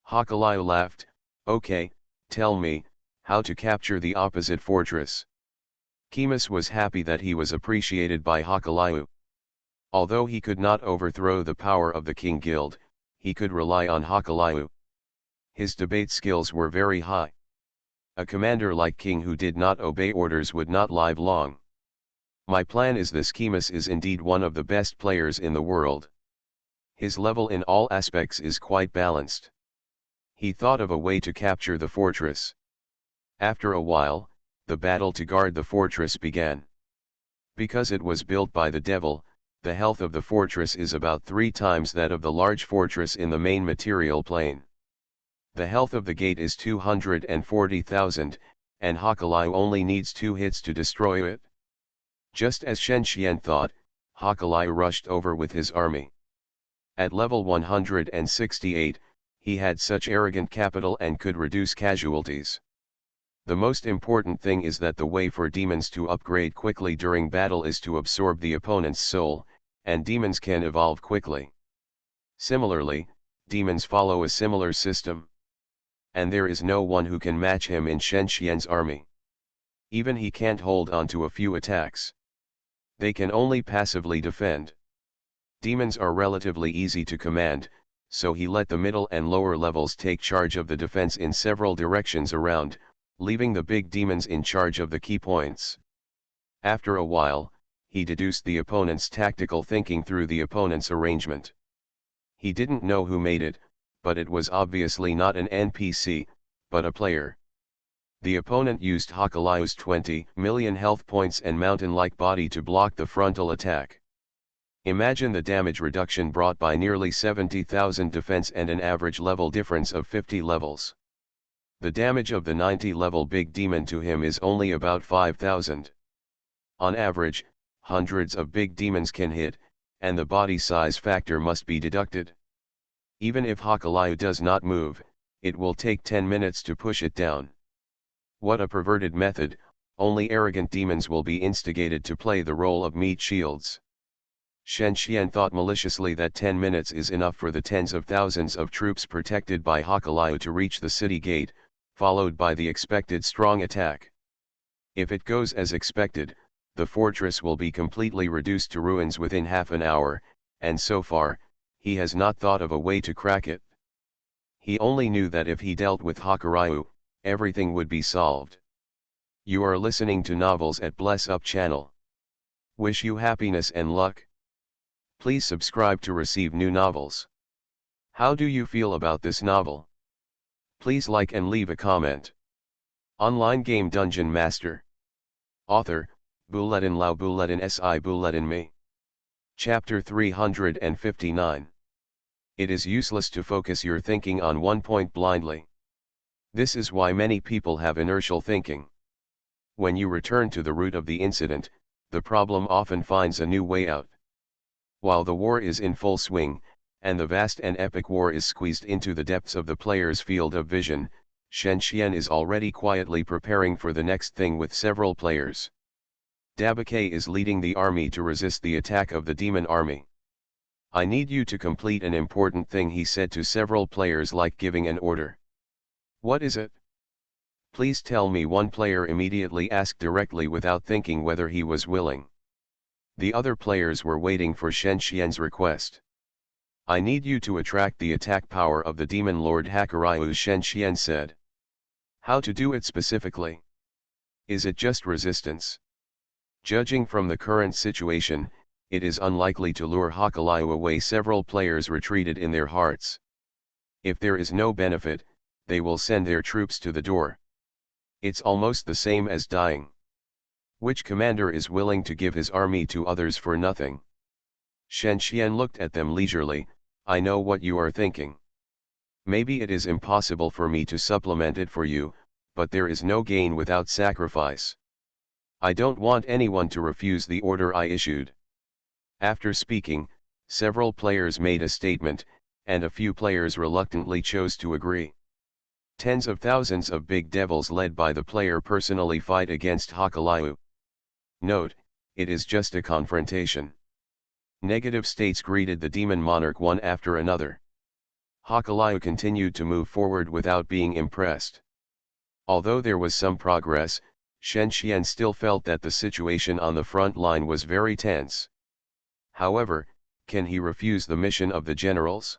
Hakalayu laughed, "Okay, tell me, how to capture the opposite fortress." Chemus was happy that he was appreciated by Hakalayu. Although he could not overthrow the power of the King Guild, he could rely on Hakalayu. His debate skills were very high. A commander like King who did not obey orders would not live long. My plan is this: Chemus is indeed one of the best players in the world. His level in all aspects is quite balanced. He thought of a way to capture the fortress. After a while, the battle to guard the fortress began. Because it was built by the devil, the health of the fortress is about 3 times that of the large fortress in the main material plane. The health of the gate is 240,000, and Hakalayu only needs 2 hits to destroy it. Just as Shen Xian thought, Hakalayu rushed over with his army. At level 168, he had such arrogant capital and could reduce casualties. The most important thing is that the way for demons to upgrade quickly during battle is to absorb the opponent's soul, and demons can evolve quickly. Similarly, demons follow a similar system. And there is no one who can match him in Shen Xian's army. Even he can't hold on to a few attacks. They can only passively defend. Demons are relatively easy to command, so he let the middle and lower levels take charge of the defense in several directions around, leaving the big demons in charge of the key points. After a while, he deduced the opponent's tactical thinking through the opponent's arrangement. He didn't know who made it, but it was obviously not an NPC, but a player. The opponent used Hakalayu's 20 million health points and mountain-like body to block the frontal attack. Imagine the damage reduction brought by nearly 70,000 defense and an average level difference of 50 levels. The damage of the 90-level big demon to him is only about 5,000. On average, hundreds of big demons can hit, and the body size factor must be deducted. Even if Hakalayu does not move, it will take 10 minutes to push it down. What a perverted method! Only arrogant demons will be instigated to play the role of meat shields. Shen Xian thought maliciously that 10 minutes is enough for the tens of thousands of troops protected by Hakalayu to reach the city gate, followed by the expected strong attack. If it goes as expected, the fortress will be completely reduced to ruins within half an hour, and so far, he has not thought of a way to crack it. He only knew that if he dealt with Hakalayu, everything would be solved. You are listening to Novels at Bless Up channel. Wish you happiness and luck. Please subscribe to receive new novels. How do you feel about this novel? Please like and leave a comment. Online game Dungeon Master. Author, Buledin Lao Buledin Si Buledin Me. Chapter 359. It is useless to focus your thinking on one point blindly. This is why many people have inertial thinking. When you return to the root of the incident, the problem often finds a new way out. While the war is in full swing, and the vast and epic war is squeezed into the depths of the player's field of vision, Shen Xian is already quietly preparing for the next thing with several players. Dabake is leading the army to resist the attack of the demon army. "I need you to complete an important thing," he said to several players, like giving an order. "What is it?" "Please tell me," one player immediately asked directly without thinking whether he was willing. The other players were waiting for Shen Xian's request. "I need you to attract the attack power of the demon lord Hakuryu," Shen Xian said. "How to do it specifically? Is it just resistance?" Judging from the current situation, it is unlikely to lure Hakuryu away. Several players retreated in their hearts. If there is no benefit, they will send their troops to the door. It's almost the same as dying. Which commander is willing to give his army to others for nothing? Shen Xian looked at them leisurely. "I know what you are thinking. Maybe it is impossible for me to supplement it for you, but there is no gain without sacrifice. I don't want anyone to refuse the order I issued." After speaking, several players made a statement, and a few players reluctantly chose to agree. Tens of thousands of big devils led by the player personally fight against Hakuryu. Note, it is just a confrontation. Negative states greeted the demon monarch one after another. Hakuryu continued to move forward without being impressed. Although there was some progress, Shen Xian still felt that the situation on the front line was very tense. However, can he refuse the mission of the generals?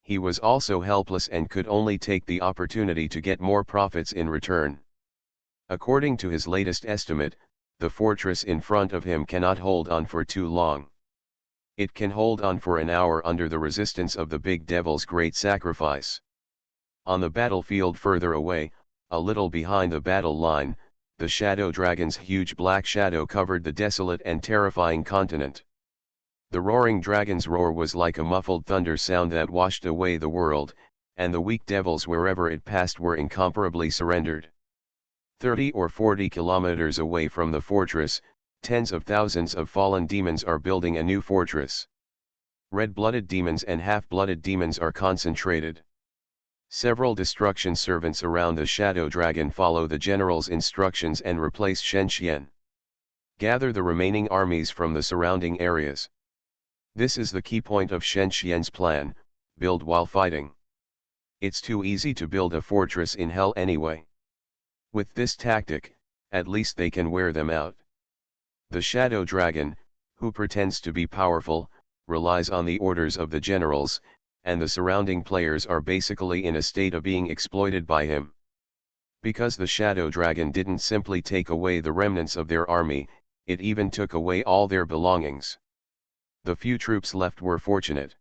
He was also helpless and could only take the opportunity to get more profits in return. According to his latest estimate, the fortress in front of him cannot hold on for too long. It can hold on for an hour under the resistance of the big devil's great sacrifice. On the battlefield further away, a little behind the battle line, the shadow dragon's huge black shadow covered the desolate and terrifying continent. The roaring dragon's roar was like a muffled thunder sound that washed away the world, and the weak devils wherever it passed were incomparably surrendered. 30 or 40 kilometers away from the fortress, tens of thousands of fallen demons are building a new fortress. Red-blooded demons and half-blooded demons are concentrated. Several destruction servants around the shadow dragon follow the general's instructions and replace Shen Xian. Gather the remaining armies from the surrounding areas. This is the key point of Shen Xian's plan: build while fighting. It's too easy to build a fortress in hell anyway. With this tactic, at least they can wear them out. The shadow dragon, who pretends to be powerful, relies on the orders of the generals, and the surrounding players are basically in a state of being exploited by him. Because the shadow dragon didn't simply take away the remnants of their army, it even took away all their belongings. The few troops left were fortunate.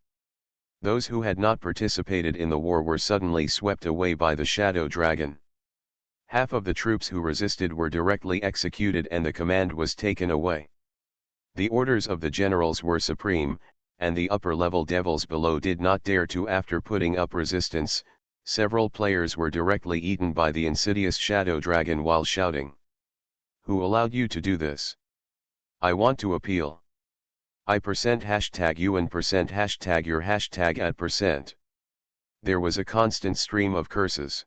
Those who had not participated in the war were suddenly swept away by the shadow dragon. Half of the troops who resisted were directly executed and the command was taken away. The orders of the generals were supreme, and the upper-level devils below did not dare to. After putting up resistance, several players were directly eaten by the insidious shadow dragon while shouting, "Who allowed you to do this? I want to appeal. #you and #your #@%. There was a constant stream of curses.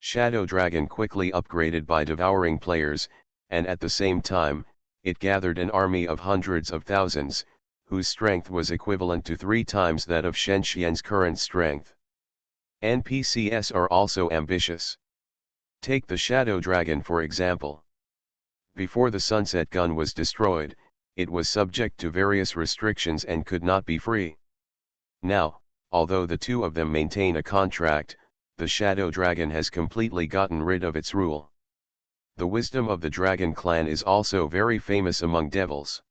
Shadow Dragon quickly upgraded by devouring players, and at the same time, it gathered an army of hundreds of thousands, whose strength was equivalent to 3 times that of Shen Xian's current strength. NPCs are also ambitious. Take the Shadow Dragon for example. Before the Sunset Gun was destroyed, it was subject to various restrictions and could not be free. Now, although the two of them maintain a contract, the Shadow Dragon has completely gotten rid of its rule. The wisdom of the Dragon clan is also very famous among devils.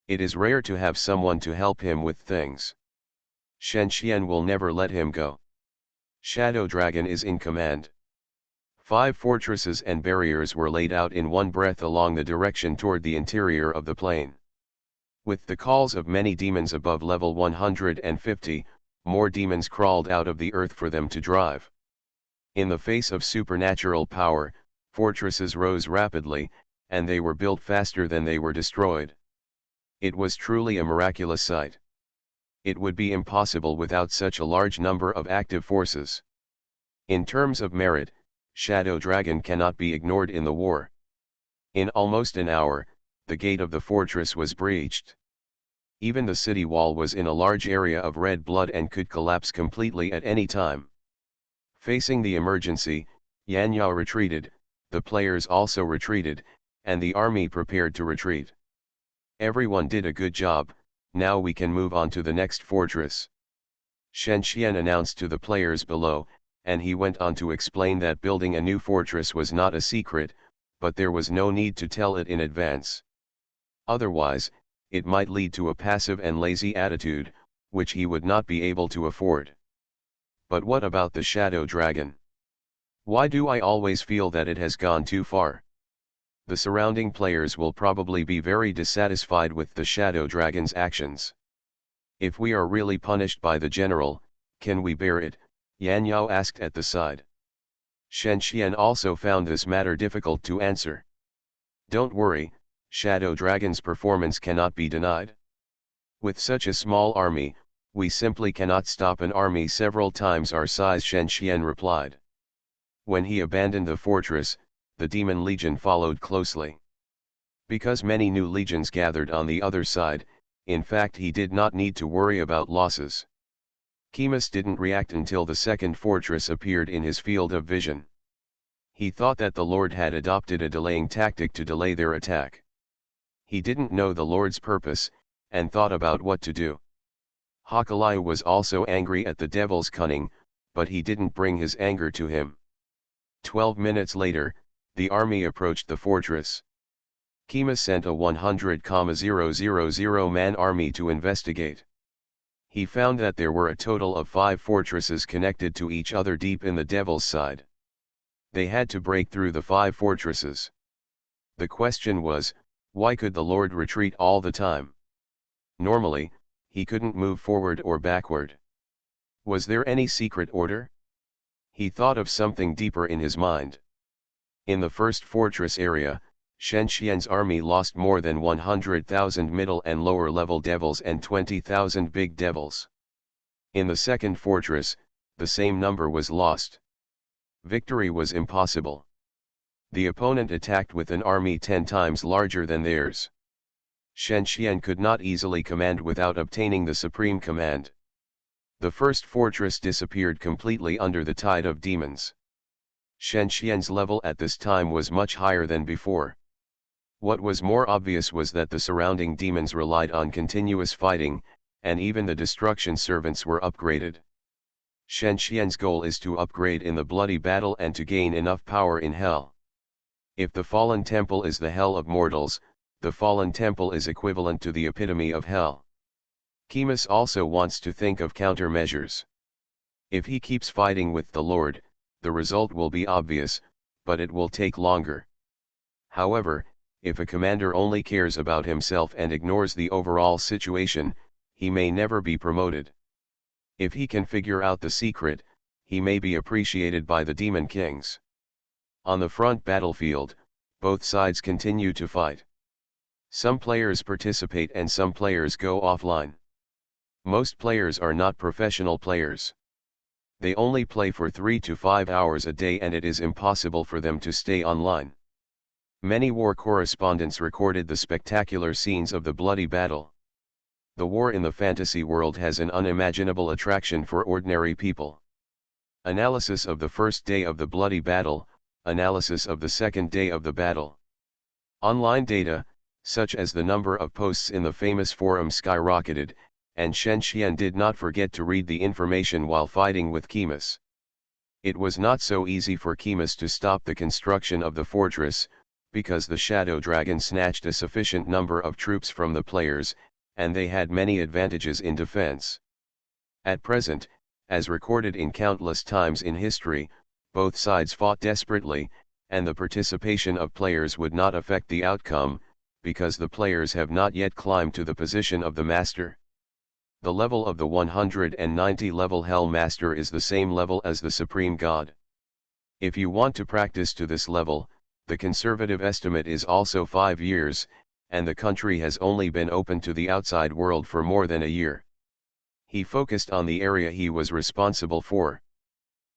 It is rare to have someone to help him with things. Shen Xian will never let him go. Shadow Dragon is in command. 5 fortresses and barriers were laid out in one breath along the direction toward the interior of the plain. With the calls of many demons above level 150, more demons crawled out of the earth for them to drive. In the face of supernatural power, fortresses rose rapidly, and they were built faster than they were destroyed. It was truly a miraculous sight. It would be impossible without such a large number of active forces. In terms of merit, Shadow Dragon cannot be ignored in the war. In almost an hour, the gate of the fortress was breached. Even the city wall was in a large area of red blood and could collapse completely at any time. Facing the emergency, Yan Yao retreated, the players also retreated, and the army prepared to retreat. Everyone did a good job, now we can move on to the next fortress. Shen Xian announced to the players below, and he went on to explain that building a new fortress was not a secret, but there was no need to tell it in advance. Otherwise, it might lead to a passive and lazy attitude, which he would not be able to afford. But what about the Shadow Dragon? Why do I always feel that it has gone too far? The surrounding players will probably be very dissatisfied with the Shadow Dragon's actions. If we are really punished by the general, can we bear it? Yan Yao asked at the side. Shen Xian also found this matter difficult to answer. Don't worry, Shadow Dragon's performance cannot be denied. With such a small army, we simply cannot stop an army several times our size, Shen Xian replied. When he abandoned the fortress, the Demon Legion followed closely. Because many new legions gathered on the other side, in fact he did not need to worry about losses. Chemus didn't react until the second fortress appeared in his field of vision. He thought that the Lord had adopted a delaying tactic to delay their attack. He didn't know the Lord's purpose, and thought about what to do. Hakalai was also angry at the devil's cunning, but he didn't bring his anger to him. 12 minutes later, the army approached the fortress. Chemus sent a 100,000-man army to investigate. He found that there were a total of 5 fortresses connected to each other deep in the devil's side. They had to break through the 5 fortresses. The question was, why could the Lord retreat all the time? Normally, he couldn't move forward or backward. Was there any secret order? He thought of something deeper in his mind. In the first fortress area, Shen Xian's army lost more than 100,000 middle and lower level devils and 20,000 big devils. In the second fortress, the same number was lost. Victory was impossible. The opponent attacked with an army 10 times larger than theirs. Shen Xian could not easily command without obtaining the supreme command. The first fortress disappeared completely under the tide of demons. Shen Xian's level at this time was much higher than before. What was more obvious was that the surrounding demons relied on continuous fighting, and even the destruction servants were upgraded. Shen Xian's goal is to upgrade in the bloody battle and to gain enough power in hell. If the fallen temple is the hell of mortals, the fallen temple is equivalent to the epitome of hell. Chemus also wants to think of countermeasures. If he keeps fighting with the Lord, the result will be obvious, but it will take longer. However, if a commander only cares about himself and ignores the overall situation, he may never be promoted. If he can figure out the secret, he may be appreciated by the demon kings. On the front battlefield, both sides continue to fight. Some players participate and some players go offline. Most players are not professional players. They only play for 3 to 5 hours a day and it is impossible for them to stay online. Many war correspondents recorded the spectacular scenes of the bloody battle. The war in the fantasy world has an unimaginable attraction for ordinary people. Analysis of the first day of the bloody battle, analysis of the second day of the battle. Online data, such as the number of posts in the famous forum skyrocketed, and Shen Xian did not forget to read the information while fighting with Chemus. It was not so easy for Chemus to stop the construction of the fortress, because the Shadow Dragon snatched a sufficient number of troops from the players, and they had many advantages in defense. At present, as recorded in countless times in history, both sides fought desperately, and the participation of players would not affect the outcome, because the players have not yet climbed to the position of the Master. The level of the 190 level Hell Master is the same level as the Supreme God. If you want to practice to this level, The conservative estimate is also 5 years, and the country has only been open to the outside world for more than a year. He focused on the area he was responsible for.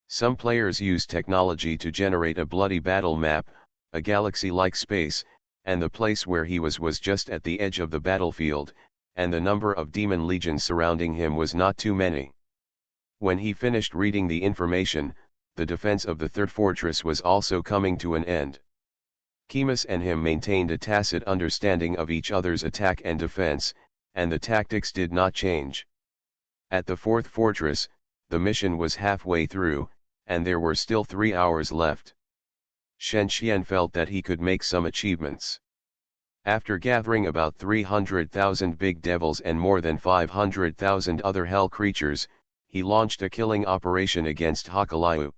Some players use technology to generate a bloody battle map, a galaxy-like space, and the place where he was just at the edge of the battlefield, and the number of demon legions surrounding him was not too many. When he finished reading the information, the defense of the third fortress was also coming to an end. Keymas and him maintained a tacit understanding of each other's attack and defense, and the tactics did not change. At the fourth fortress, the mission was halfway through, and there were still 3 hours left. Shen Xian felt that he could make some achievements. After gathering about 300,000 big devils and more than 500,000 other hell creatures, he launched a killing operation against Hakaliu.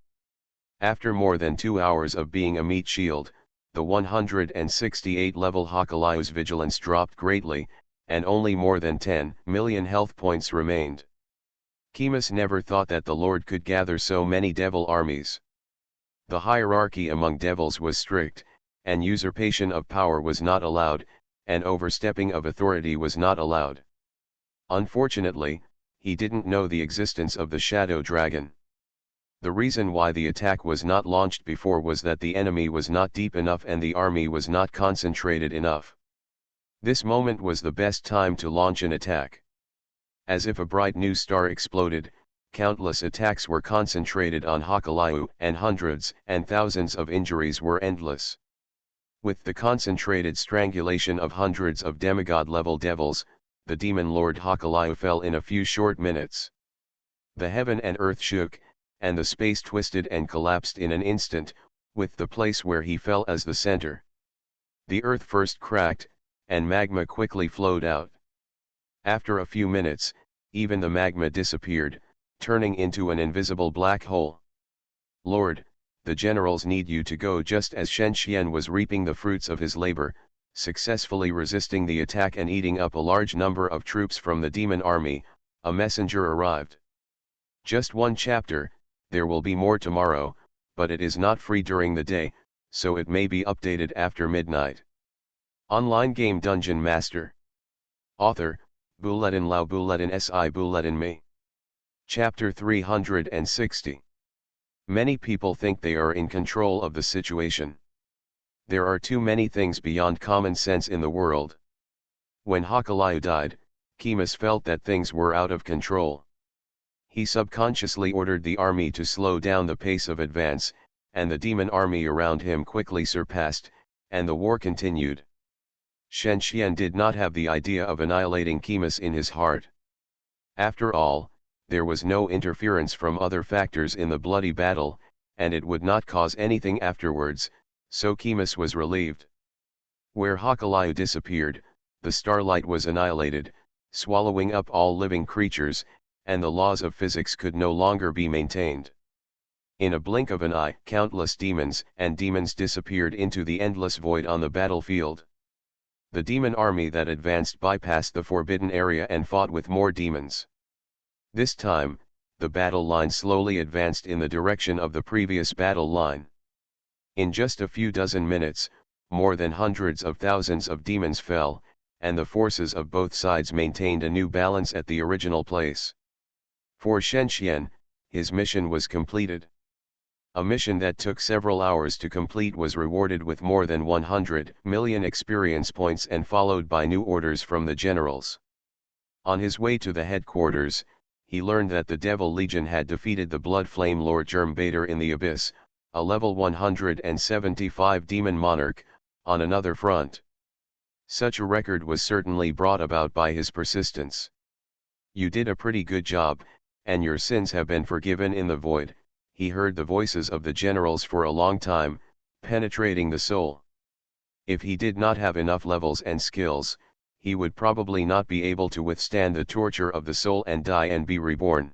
After more than 2 hours of being a meat shield, the 168-level Hakaliu's vigilance dropped greatly, and only more than 10 million health points remained. Keymas never thought that the Lord could gather so many devil armies. The hierarchy among devils was strict, and usurpation of power was not allowed, and overstepping of authority was not allowed. Unfortunately, he didn't know the existence of the Shadow Dragon. The reason why the attack was not launched before was that the enemy was not deep enough and the army was not concentrated enough. This moment was the best time to launch an attack. As if a bright new star exploded, countless attacks were concentrated on Hakaliu, and hundreds and thousands of injuries were endless. With the concentrated strangulation of hundreds of demigod-level devils, the demon lord Hakaliu fell in a few short minutes. The heaven and earth shook, and the space twisted and collapsed in an instant, with the place where he fell as the center. The earth first cracked, and magma quickly flowed out. After a few minutes, even the magma disappeared, turning into an invisible black hole. Lord, the generals need you to go. Just as Shen Xian was reaping the fruits of his labor, successfully resisting the attack and eating up a large number of troops from the demon army, a messenger arrived. Just one chapter, there will be more tomorrow, but it is not free during the day, so it may be updated after midnight. Online game Dungeon Master. Author, Bulletin Lao Bulletin Si Bulletin Me. Chapter 360. Many people think they are in control of the situation. There are too many things beyond common sense in the world. When Hakaliu died, Keymas felt that things were out of control. He subconsciously ordered the army to slow down the pace of advance, and the demon army around him quickly surpassed, and the war continued. Shen Xian did not have the idea of annihilating Keymas in his heart. After all, there was no interference from other factors in the bloody battle, and it would not cause anything afterwards, so Keymas was relieved. Where Hakaliu disappeared, the starlight was annihilated, swallowing up all living creatures, and the laws of physics could no longer be maintained. In a blink of an eye, countless demons disappeared into the endless void on the battlefield. The demon army that advanced bypassed the forbidden area and fought with more demons. This time, the battle line slowly advanced in the direction of the previous battle line. In just a few dozen minutes, more than hundreds of thousands of demons fell, and the forces of both sides maintained a new balance at the original place. For Shen Xian, his mission was completed. A mission that took several hours to complete was rewarded with more than 100 million experience points and followed by new orders from the generals. On his way to the headquarters, he learned that the Devil Legion had defeated the Blood Flame Lord Germbader in the Abyss, a level 175 demon monarch, on another front. Such a record was certainly brought about by his persistence. You did a pretty good job, and your sins have been forgiven in the void. He heard the voices of the generals for a long time, penetrating the soul. If he did not have enough levels and skills, he would probably not be able to withstand the torture of the soul and die and be reborn.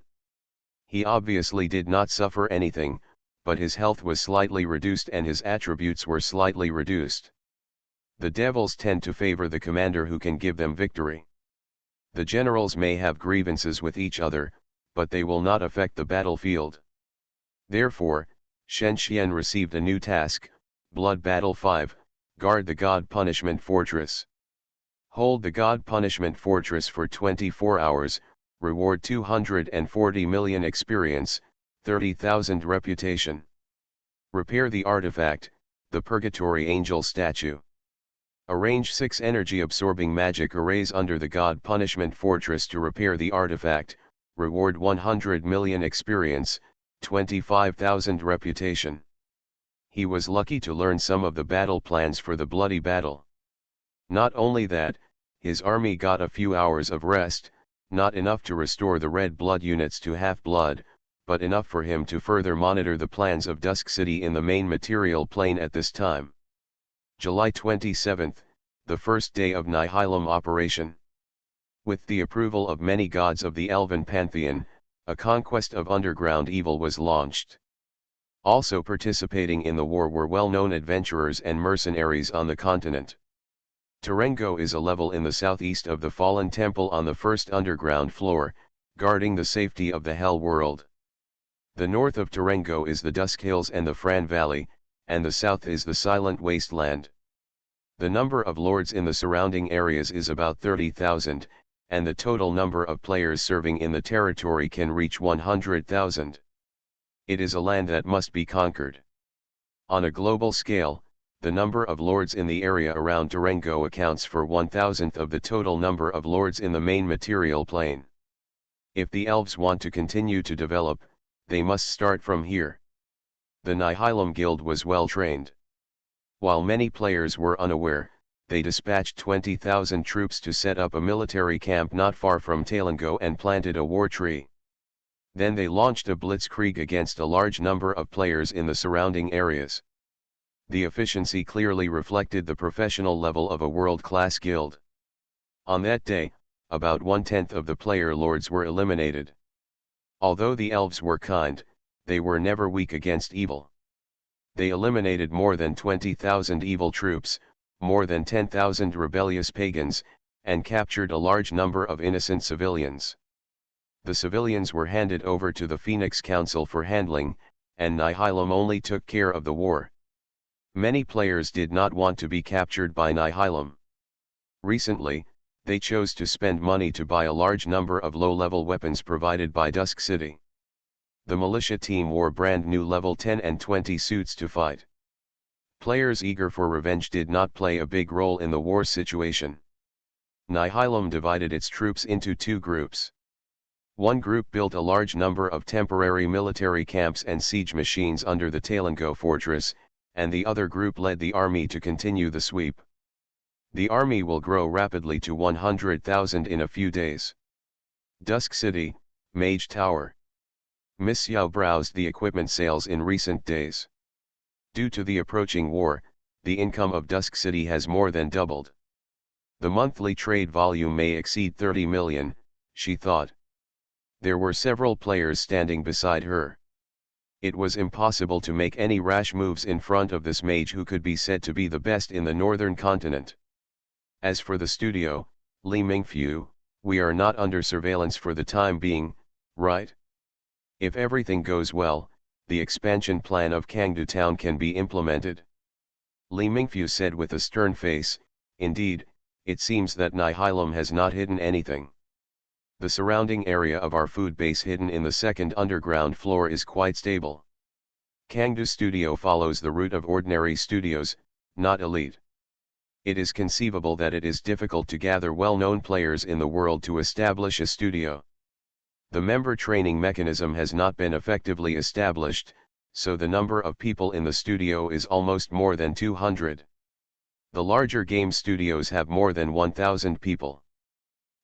He obviously did not suffer anything, but his health was slightly reduced and his attributes were slightly reduced. The devils tend to favor the commander who can give them victory. The generals may have grievances with each other, but they will not affect the battlefield. Therefore, Shen Xian received a new task, Blood Battle 5, guard the God Punishment Fortress. Hold the God Punishment Fortress for 24 hours, reward 240 million experience, 30,000 reputation. Repair the artifact, the Purgatory Angel statue. Arrange 6 energy-absorbing magic arrays under the God Punishment Fortress to repair the artifact, reward 100 million experience, 25,000 reputation. He was lucky to learn some of the battle plans for the bloody battle. Not only that, his army got a few hours of rest, not enough to restore the red blood units to half-blood, but enough for him to further monitor the plans of Dusk City in the main material plane at this time. July 27, the first day of Nihilum operation. With the approval of many gods of the Elven pantheon, a conquest of underground evil was launched. Also participating in the war were well-known adventurers and mercenaries on the continent. Tarengo is a level in the southeast of the Fallen Temple on the first underground floor, guarding the safety of the Hell World. The north of Tarengo is the Dusk Hills and the Fran Valley, and the south is the Silent Wasteland. The number of lords in the surrounding areas is about 30,000, and the total number of players serving in the territory can reach 100,000. It is a land that must be conquered. On a global scale, the number of lords in the area around Tarengo accounts for 1,000th of the total number of lords in the main material plane. If the elves want to continue to develop, they must start from here. The Nihilum Guild was well trained. While many players were unaware, they dispatched 20,000 troops to set up a military camp not far from Talengo and planted a war tree. Then they launched a blitzkrieg against a large number of players in the surrounding areas. The efficiency clearly reflected the professional level of a world-class guild. On that day, about 1/10 of the player lords were eliminated. Although the elves were kind, they were never weak against evil. They eliminated more than 20,000 evil troops, more than 10,000 rebellious pagans, and captured a large number of innocent civilians. The civilians were handed over to the Phoenix Council for handling, and Nihilum only took care of the war. Many players did not want to be captured by Nihilum. Recently, they chose to spend money to buy a large number of low-level weapons provided by Dusk City. The militia team wore brand new level 10 and 20 suits to fight. Players eager for revenge did not play a big role in the war situation. Nihilum divided its troops into 2 groups. One group built a large number of temporary military camps and siege machines under the Talengo fortress, and the other group led the army to continue the sweep. The army will grow rapidly to 100,000 in a few days. Dusk City, Mage Tower. Miss Yao browsed the equipment sales in recent days. Due to the approaching war, the income of Dusk City has more than doubled. The monthly trade volume may exceed 30 million, she thought. There were several players standing beside her. It was impossible to make any rash moves in front of this mage who could be said to be the best in the northern continent. As for the studio, Li Mingfu, we are not under surveillance for the time being, right? If everything goes well, the expansion plan of Kangdu Town can be implemented. Li Mingfu said with a stern face, indeed, it seems that Nihilum has not hidden anything. The surrounding area of our food base hidden in the second underground floor is quite stable. Kangdu Studio follows the route of ordinary studios, not elite. It is conceivable that it is difficult to gather well-known players in the world to establish a studio. The member training mechanism has not been effectively established, so the number of people in the studio is almost more than 200. The larger game studios have more than 1,000 people.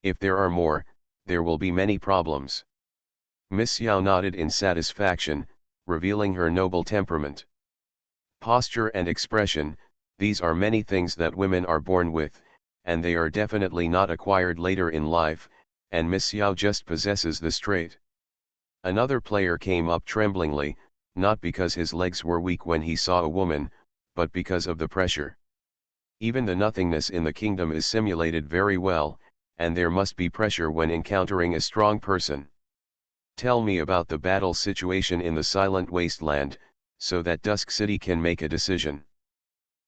If there are more, there will be many problems. Miss Yao nodded in satisfaction, revealing her noble temperament. Posture and expression, these are many things that women are born with, and they are definitely not acquired later in life, and Miss Yao just possesses the trait. Another player came up tremblingly, not because his legs were weak when he saw a woman, but because of the pressure. Even the nothingness in the kingdom is simulated very well, and there must be pressure when encountering a strong person. Tell me about the battle situation in the Silent Wasteland, so that Dusk City can make a decision.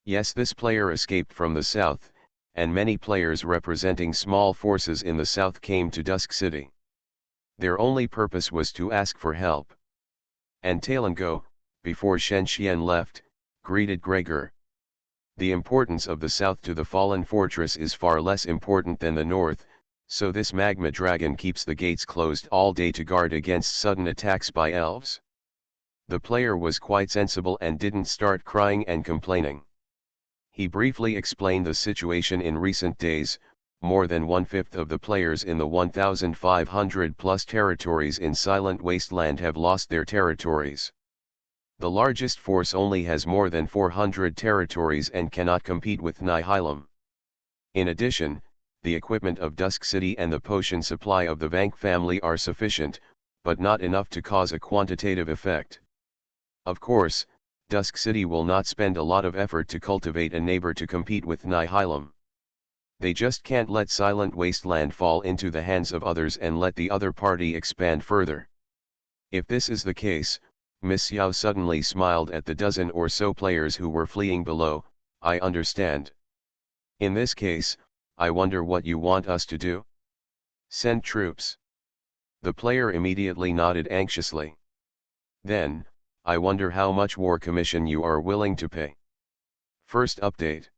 Yes, this player escaped from the south, and many players representing small forces in the south came to Dusk City. Their only purpose was to ask for help. And Talango, before Shen Xian left, greeted Gregor. The importance of the south to the fallen fortress is far less important than the north, so this magma dragon keeps the gates closed all day to guard against sudden attacks by elves. The player was quite sensible and didn't start crying and complaining. He briefly explained the situation in recent days. More than 1/5 of the players in the 1,500 plus territories in Silent Wasteland have lost their territories. The largest force only has more than 400 territories and cannot compete with Nihilum. In addition, the equipment of Dusk City and the potion supply of the Vank family are sufficient, but not enough to cause a quantitative effect. Of course, Dusk City will not spend a lot of effort to cultivate a neighbor to compete with Nihilum. They just can't let Silent Wasteland fall into the hands of others and let the other party expand further. If this is the case, Miss Yao suddenly smiled at the dozen or so players who were fleeing below. I understand. In this case, I wonder what you want us to do? Send troops. The player immediately nodded anxiously. Then, I wonder how much war commission you are willing to pay. First update.